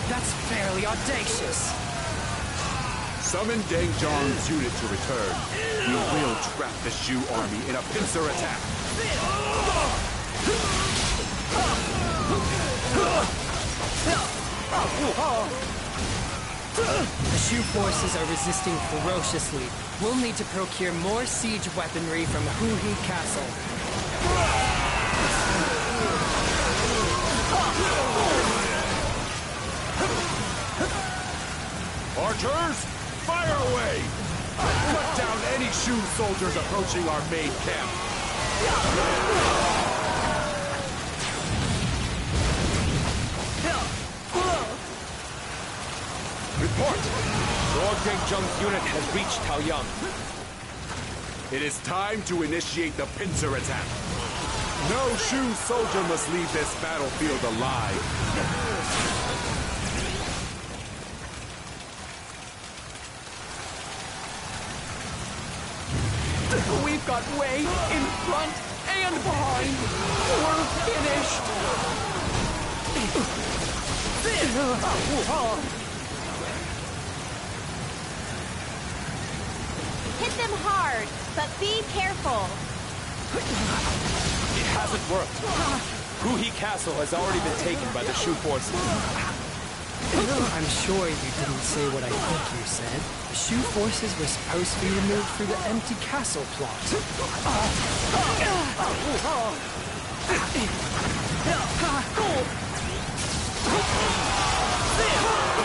Speaker 20: That's fairly audacious.
Speaker 14: Summon Deng Zhang's unit to return. We will trap the Shu army in a pincer attack.
Speaker 20: The Shu forces are resisting ferociously. We'll need to procure more siege weaponry from Huhi Castle.
Speaker 14: Archers, fire away! Cut down any Shu soldiers approaching our main camp.
Speaker 10: Report! Lord Deng Zhang's unit has reached Taoyang.
Speaker 14: It is time to initiate the pincer attack. No Shu soldier must leave this battlefield alive.
Speaker 5: We've got Wei in front and behind. We're finished.
Speaker 17: Hit them hard, but be careful.
Speaker 10: It hasn't worked. Huhi Castle has already been taken by the Shu forces.
Speaker 20: I'm sure you didn't say what I think you said. The Shu forces were supposed to be removed through the empty castle plot.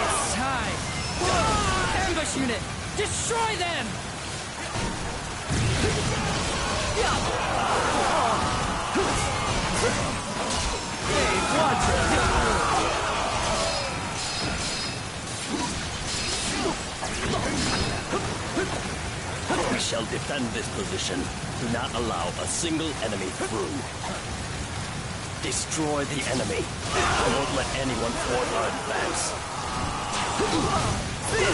Speaker 20: It's time! Ambush unit! Destroy them!
Speaker 5: Hey, watch it!
Speaker 21: We shall defend this position. Do not allow a single enemy through. Destroy the enemy. I won't let anyone thwart our advance.
Speaker 14: No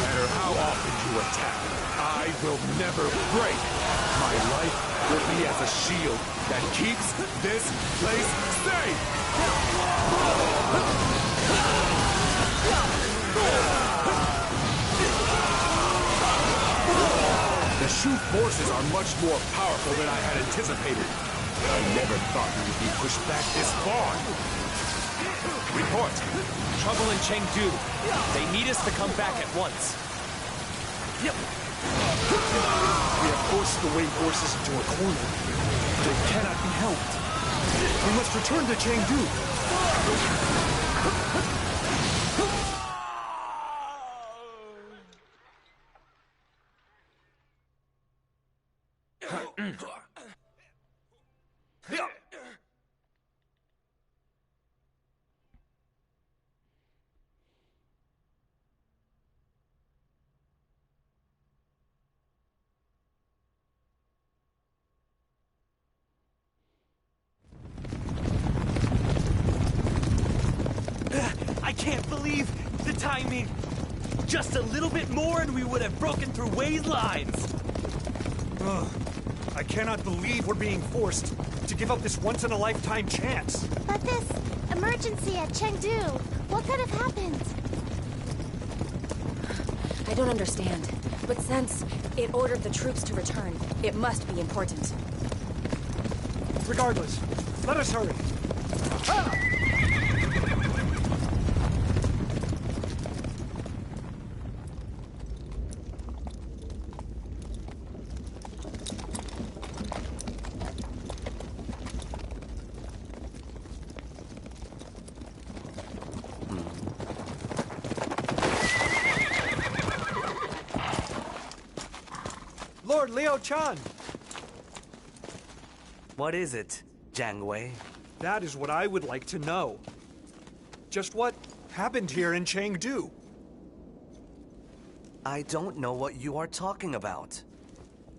Speaker 14: matter how often you attack, I will never break. My life will be as a shield that keeps this place safe. The Shu forces are much more powerful than I had anticipated. I never thought we would be pushed back this far.
Speaker 10: Report! Trouble in Chengdu. They need us to come back at once.
Speaker 4: We have forced the Wei forces into a corner. They cannot be helped. We must return to Chengdu.
Speaker 18: can't believe the timing. Just a little bit more and we would have broken through Wei's lines.
Speaker 4: Ugh. I cannot believe we're being forced to give up this once-in-a-lifetime chance.
Speaker 17: But this emergency at Chengdu, what could have happened?
Speaker 6: I don't understand. But since it ordered the troops to return, it must be important.
Speaker 4: Regardless, let us hurry. Ah! Lord Liu Chan!
Speaker 2: What is it, Jiang Wei?
Speaker 4: That is what I would like to know. Just what happened here in Chengdu?
Speaker 2: I don't know what you are talking about.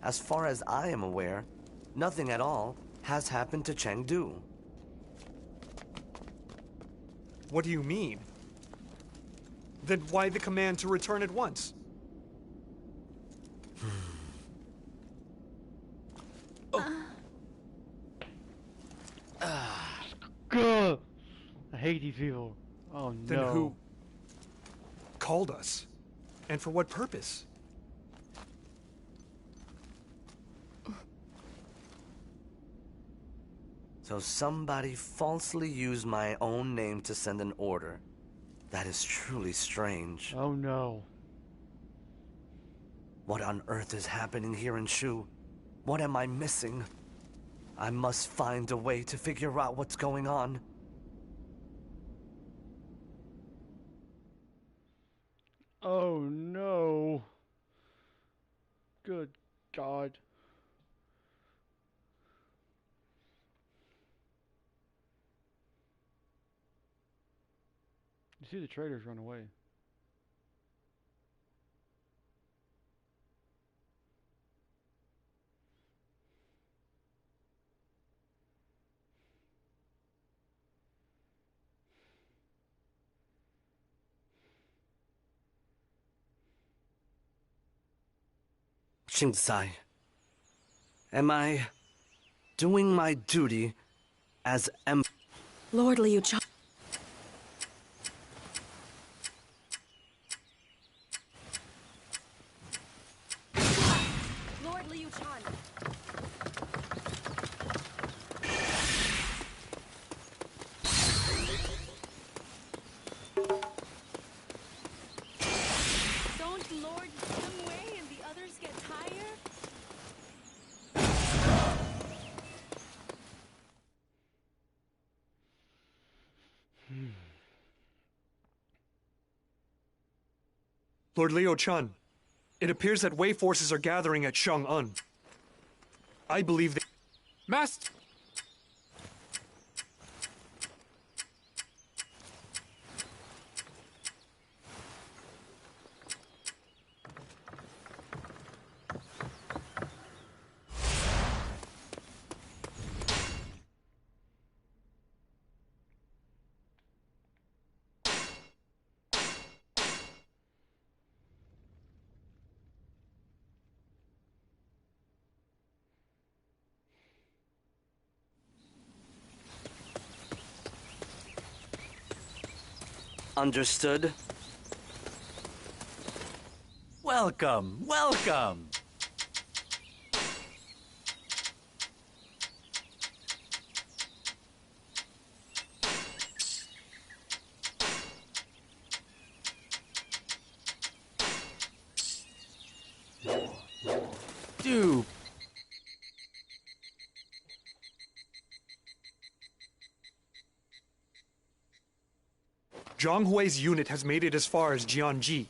Speaker 2: As far as I am aware, nothing at all has happened to Chengdu.
Speaker 4: What do you mean? Then why the command to return at once?
Speaker 1: Gah! I hate these people. Oh no.
Speaker 4: Then who called us? And for what purpose?
Speaker 2: So somebody falsely used my own name to send an order. That is truly strange.
Speaker 1: Oh no.
Speaker 2: What on earth is happening here in Shu? What am I missing? I must find a way to figure out what's going on.
Speaker 1: Oh no. Good God. You see the traders run away.
Speaker 2: Shingsai, am I doing my duty as
Speaker 6: Lord Liu Chan. Lord Liu Chan.
Speaker 19: Don't Lord some way and the others get tired?
Speaker 4: Lord Liu Chan, it appears that Wei forces are gathering at Chang'an. I believe they...
Speaker 12: Master!
Speaker 2: Understood?
Speaker 18: Welcome, welcome. Do
Speaker 4: Zhang Hui's unit has made it as far as Jianji.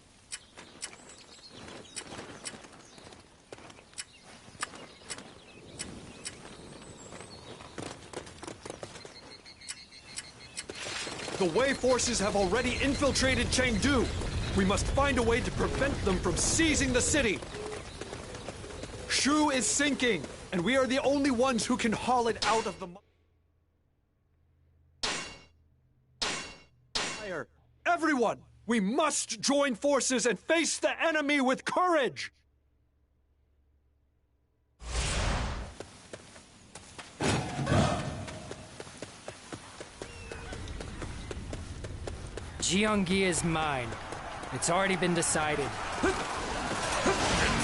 Speaker 4: The Wei forces have already infiltrated Chengdu. We must find a way to prevent them from seizing the city. Shu is sinking, and we are the only ones who can haul it out of the... Fire! Everyone, we must join forces and face the enemy with courage!
Speaker 20: Gyeonggi is mine. It's already been decided.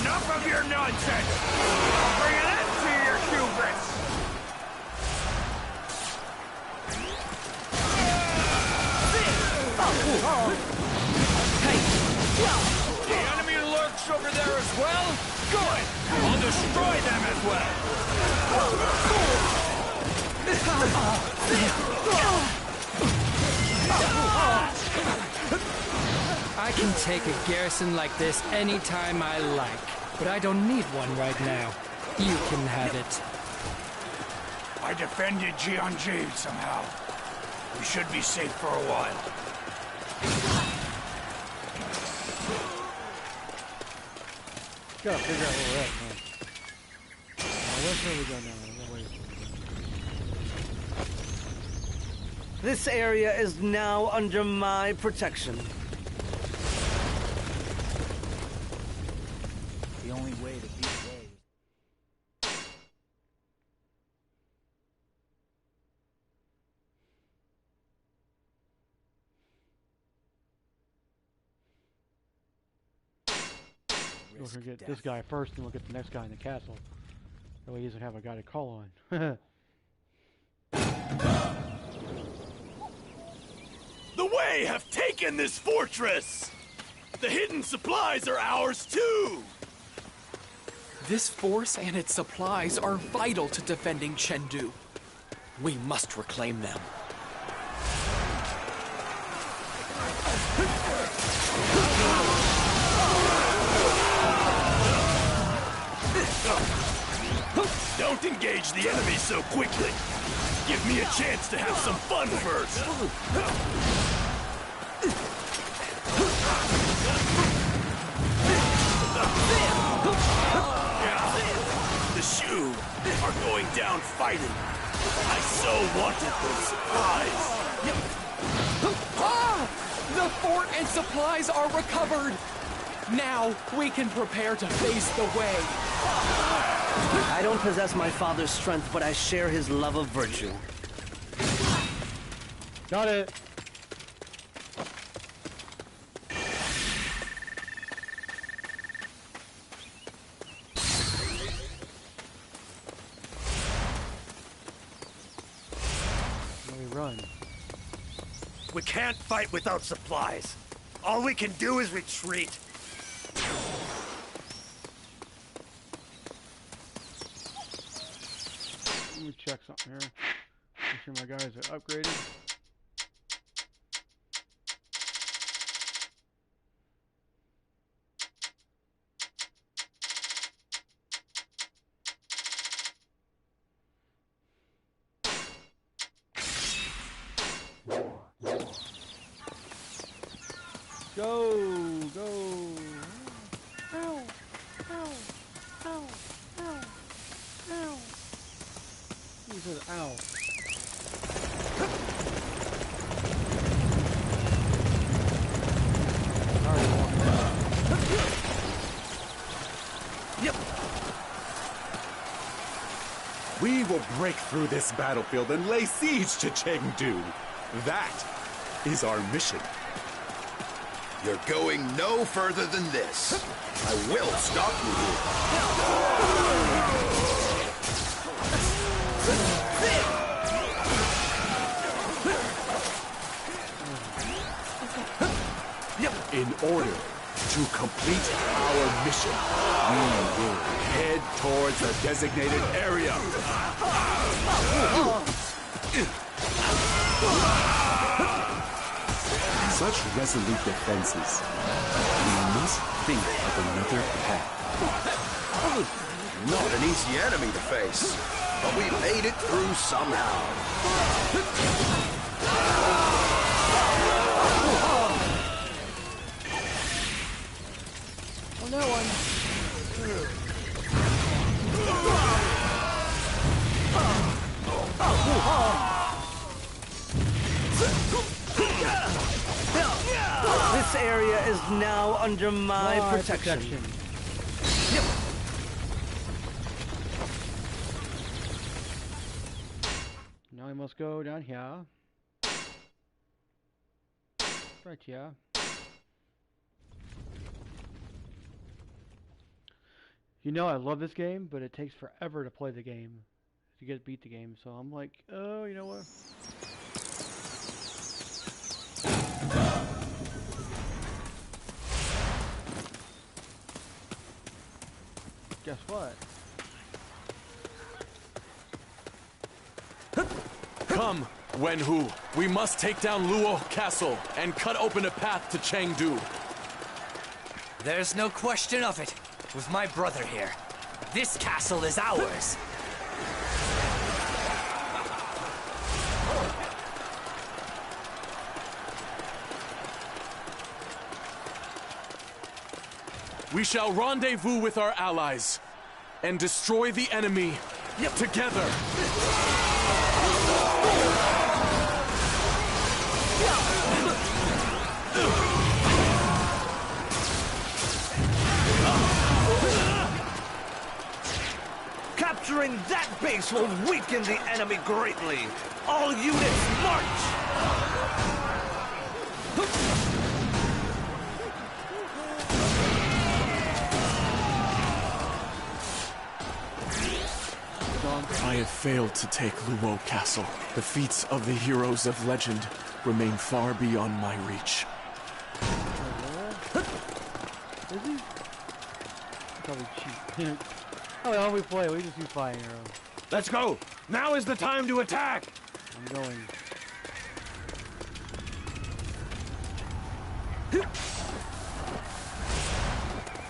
Speaker 14: Enough of your nonsense! I'll bring an end to your hubris!
Speaker 10: The enemy lurks over there as well? Good! I'll destroy them as well!
Speaker 20: I can take a garrison like this anytime I like, but I don't need one right now. You can have it.
Speaker 14: I defended Gyeonggi somehow. We should be safe for a while.
Speaker 1: Gotta figure out where we're at, man. Where we go now? Wait.
Speaker 2: This area is now under my protection.
Speaker 8: The only way to beat waves.
Speaker 1: We're gonna get this guy first, and we'll get the next guy in the castle. That way he doesn't have a guy to call on.
Speaker 7: The Wei have taken this fortress! The hidden supplies are ours too!
Speaker 5: This force and its supplies are vital to defending Chengdu. We must reclaim them.
Speaker 7: Don't engage the enemy so quickly. Give me a chance to have some fun first. The Shu are going down fighting. I so wanted those supplies.
Speaker 5: Ah! The fort and supplies are recovered. Now we can prepare to face the Wei.
Speaker 2: I don't possess my father's strength, but I share his love of virtue.
Speaker 1: Got it. Now we run.
Speaker 7: We can't fight without supplies. All we can do is retreat.
Speaker 1: Let me check something here. Make sure my guys are upgraded. Go! Go! Ow! Ow! Ow! Ow! Ow! He said ow.
Speaker 15: Yep. We will break through this battlefield and lay siege to Chengdu. That is our mission.
Speaker 22: You're going no further than this. I will stop you
Speaker 15: In order to complete our mission, we will head towards the designated area. Such resolute defenses. We must think of another path.
Speaker 22: Not an easy enemy to face, but we made it through somehow.
Speaker 1: On that one.
Speaker 2: now under my protection.
Speaker 1: Now we must go down here. Right here. You know I love this game, but it takes forever to play the game, to beat the game. So I'm like, oh, you know what? Guess what?
Speaker 5: Come, Wenhu. We must take down Luo Castle and cut open a path to Chengdu.
Speaker 18: There's no question of it. With my brother here, this castle is ours.
Speaker 5: We shall rendezvous with our allies and destroy the enemy together.
Speaker 2: Capturing that base will weaken the enemy greatly. All units march!
Speaker 5: I have failed to take Luo Castle. The feats of the heroes of legend remain far beyond my reach.
Speaker 1: Is he? Probably cheat. Oh, well, we play. We just use flying arrows.
Speaker 7: Let's go! Now is the time to attack!
Speaker 1: I'm going.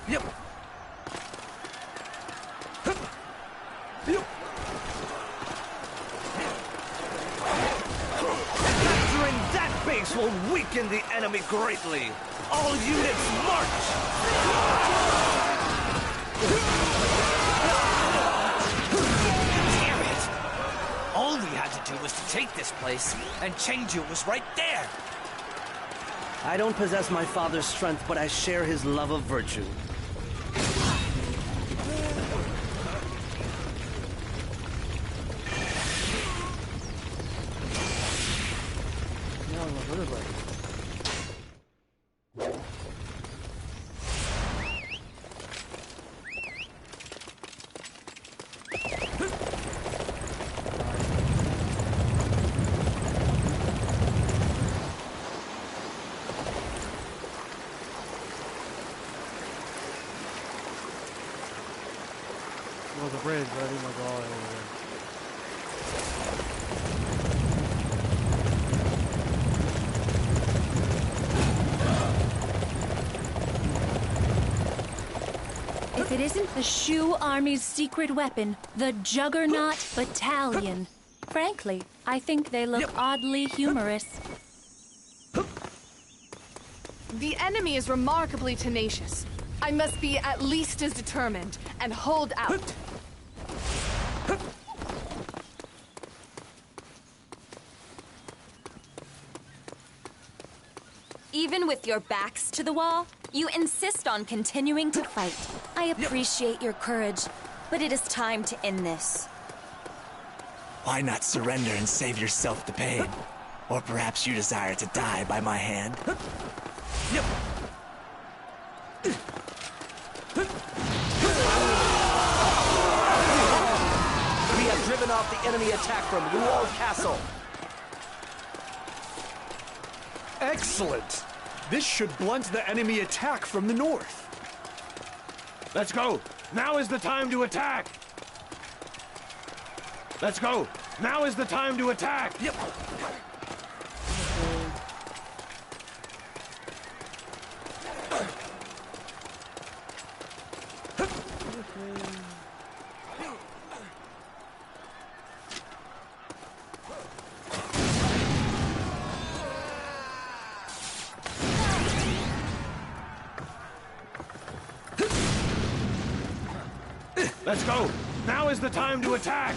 Speaker 2: Yep. Capturing that base will weaken the enemy greatly. All units march!
Speaker 18: Damn it! All we had to do was to take this place, and Chengdu was right there.
Speaker 2: I don't possess my father's strength, but I share his love of virtue.
Speaker 1: Well, the bridge, but I think we'll go all the way over there.
Speaker 6: If it isn't the Shu Army's secret weapon, the Juggernaut Battalion. Frankly, I think they look oddly humorous.
Speaker 3: The enemy is remarkably tenacious. I must be at least as determined and hold out.
Speaker 6: Even with your backs to the wall, you insist on continuing to fight. I appreciate your courage, but it is time to end this.
Speaker 18: Why not surrender and save yourself the pain? Or perhaps you desire to die by my hand?
Speaker 2: We have driven off the enemy attack from Luo Castle.
Speaker 4: Excellent! This should blunt the enemy attack from the north.
Speaker 7: Let's go! Now is the time to attack! Let's go! Now is the time to attack!
Speaker 2: Yep.
Speaker 7: Let's go! Now is the time to attack!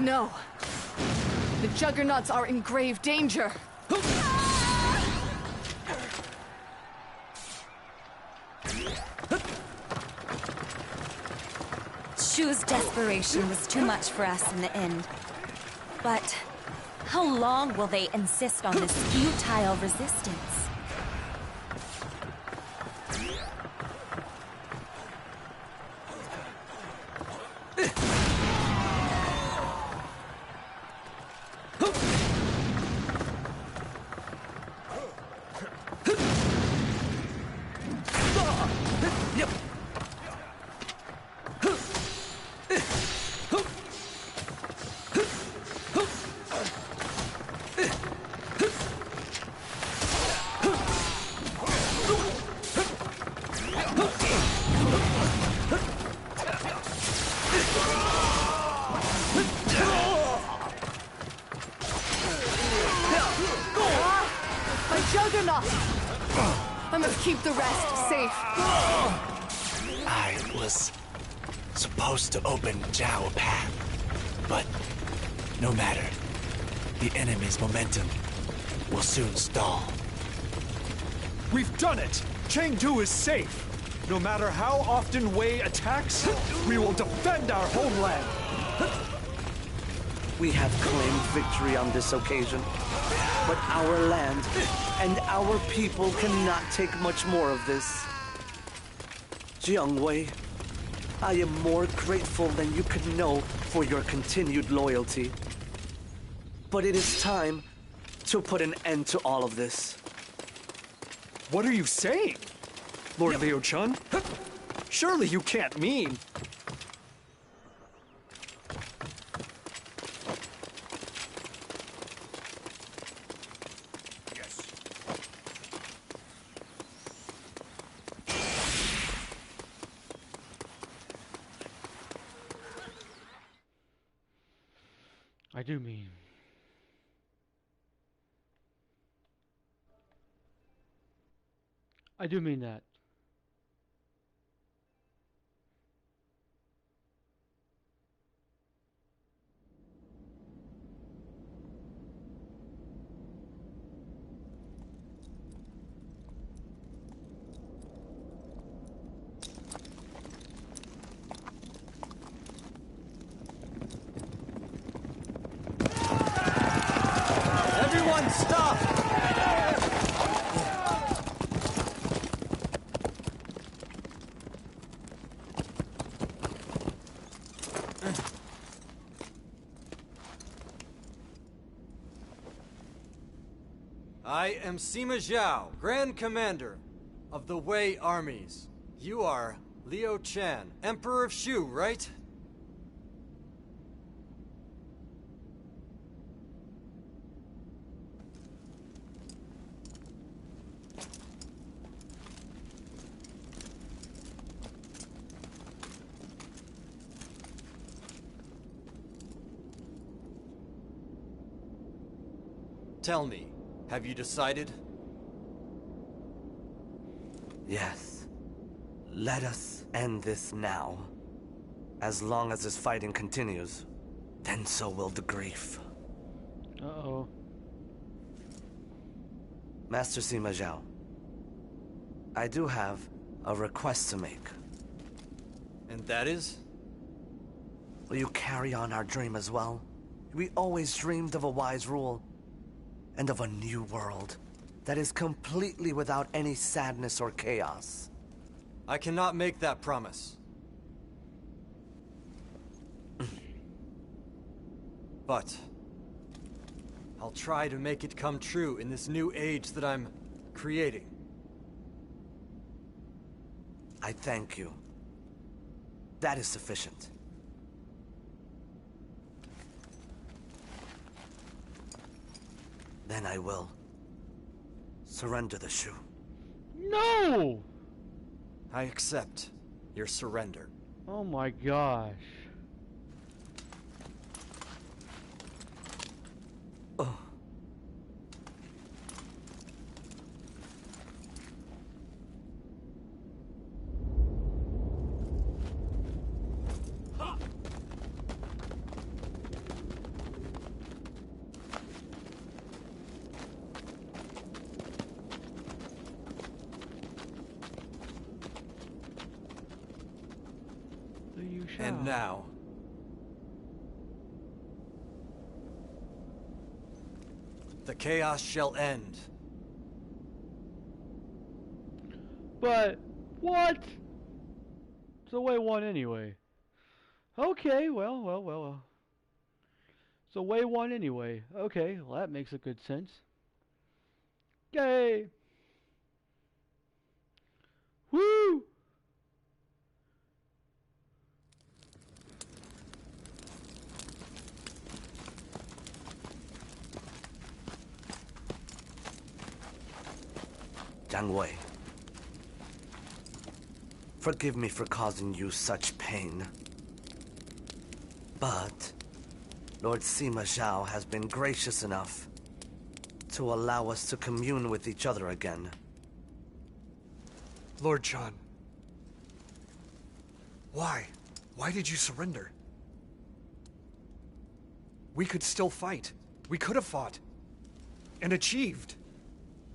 Speaker 3: No. The Juggernauts are in grave danger.
Speaker 11: Shu's desperation was too much for us in the end. But how long will they insist on this futile resistance?
Speaker 3: I must keep the rest safe.
Speaker 13: I was supposed to open Zhao a path, but no matter. The enemy's momentum will soon stall.
Speaker 4: We've done it! Chengdu is safe! No matter how often Wei attacks, we will defend our homeland!
Speaker 2: We have claimed victory on this occasion, but our land and our people cannot take much more of this. Jiangwei, I am more grateful than you could know for your continued loyalty. But it is time to put an end to all of this.
Speaker 4: What are you saying, Lord Liu Chun? Surely you can't mean...
Speaker 1: I do mean. I do mean that.
Speaker 9: Everyone stop! I am Sima Zhao, Grand Commander of the Wei armies. You are Liu Chan, Emperor of Shu, right? Tell me, have you decided?
Speaker 2: Yes. Let us end this now. As long as this fighting continues, then so will the grief.
Speaker 1: Uh-oh.
Speaker 2: Master Sima Zhao, I do have a request to make.
Speaker 9: And that is?
Speaker 2: Will you carry on our dream as well? We always dreamed of a wise rule, and of a new world that is completely without any sadness or chaos.
Speaker 9: I cannot make that promise. But I'll try to make it come true in this new age that I'm creating.
Speaker 2: I thank you. That is sufficient. Then I will surrender the Shu.
Speaker 1: No!
Speaker 9: I accept your surrender.
Speaker 1: Oh my gosh.
Speaker 2: Oh.
Speaker 9: And now, the chaos shall end.
Speaker 1: But what? It's away one anyway. Okay, well. It's away one anyway. Okay, well that makes a good sense. Yay! Woo!
Speaker 2: Jiang Wei, forgive me for causing you such pain. But Lord Sima Zhao has been gracious enough to allow us to commune with each other again.
Speaker 4: Lord Shan. Why? Why did you surrender? We could still fight. We could have fought. And achieved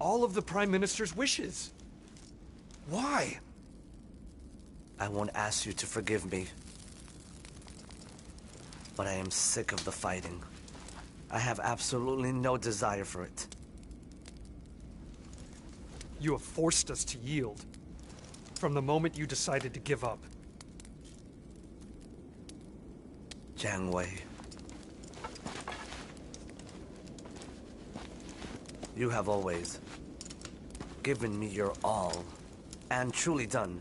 Speaker 4: all of the Prime Minister's wishes. Why?
Speaker 2: I won't ask you to forgive me. But I am sick of the fighting. I have absolutely no desire for it.
Speaker 4: You have forced us to yield. From the moment you decided to give up.
Speaker 2: Jiang Wei. You have always given me your all, and truly done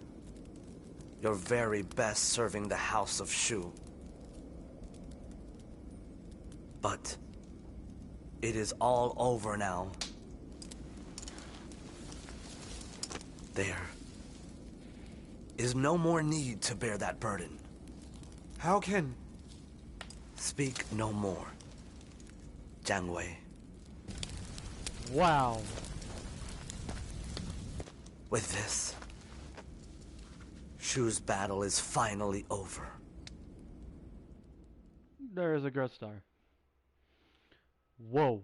Speaker 2: your very best serving the House of Shu. But it is all over now. There is no more need to bear that burden.
Speaker 4: How can...
Speaker 2: Speak no more, Jiang Wei.
Speaker 1: Wow.
Speaker 2: With this, Shu's battle is finally over.
Speaker 1: There is a Growth Star. Whoa.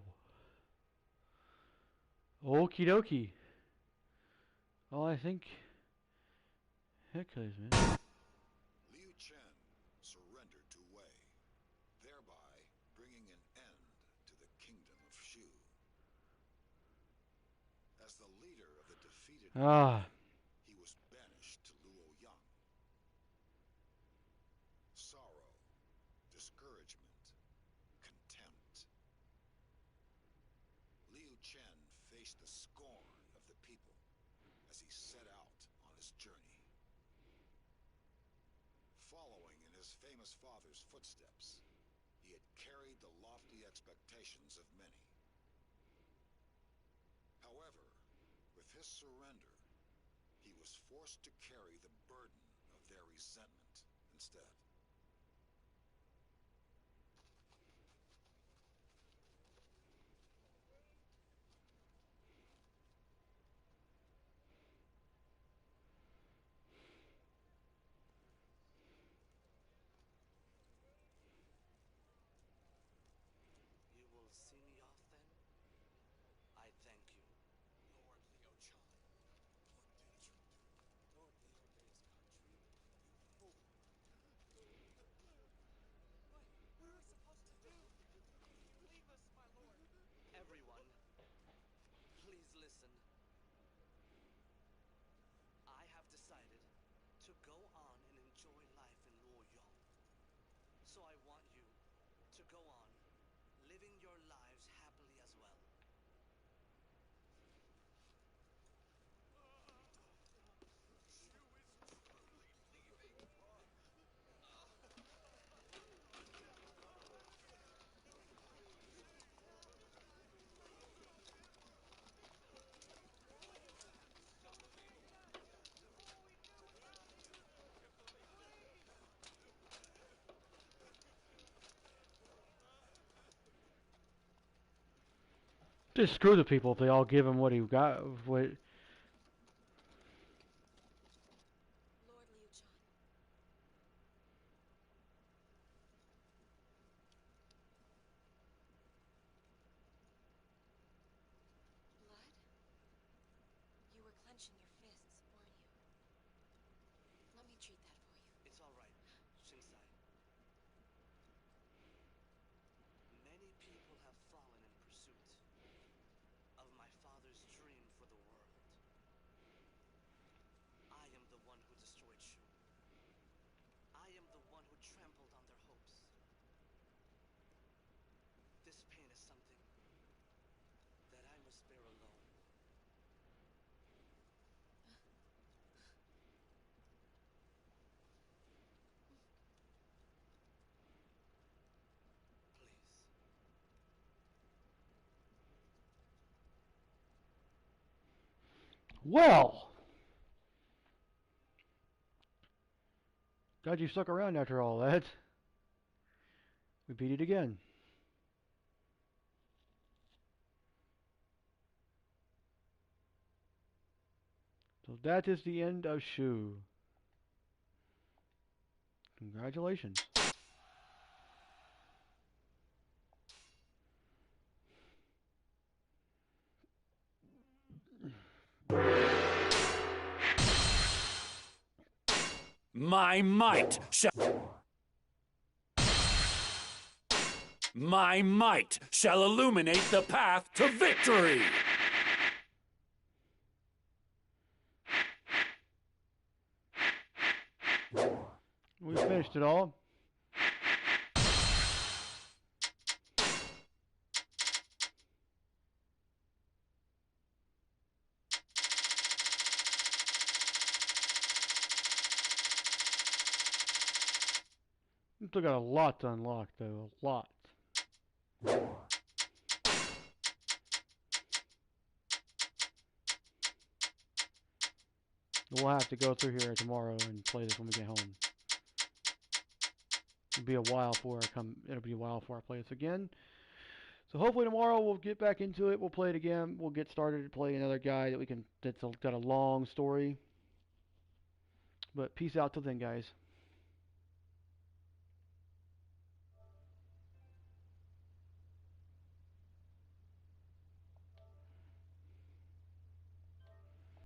Speaker 1: Okie dokie. Well, I think... Hercules, man.
Speaker 22: Liu Chen surrendered to Wei, thereby bringing an end to the kingdom of Shu. As the leader of the defeated he was banished to Luoyang. Sorrow, discouragement, contempt. Liu Chen faced the scorn of the people as he set out on his journey. Following in his famous father's footsteps, he had carried the lofty expectations of many. However, with his surrender, he was forced to carry the burden of their resentment instead.
Speaker 2: You will see me off then? I thank you.
Speaker 22: Lord Liu Chan, what did you do? Lord Liu Bei's country, you fool.
Speaker 2: What are we supposed to do? Leave us, my lord. Everyone, please listen. I have decided to go on and enjoy life in Luoyang. So I want you to go on living your lives happily as well.
Speaker 1: Just screw the people if they all give him what he got. What...
Speaker 19: Lord Liu Chan. Blood? You were clenching your fists, weren't you? Let me treat that for you.
Speaker 2: It's all right, Shinsai. This pain is something that I must bear alone. Please.
Speaker 1: Well, glad you stuck around after all that. We beat it again. So that is the end of Shu. Congratulations.
Speaker 14: My might shall illuminate the path to victory!
Speaker 1: We finished it all. We still got a lot to unlock though, a lot. We'll have to go through here tomorrow and play this when we get home. It'll be a while before I play this again. So hopefully tomorrow we'll get back into it. We'll play it again. We'll get started to play another guy that's got a long story. But peace out till then, guys.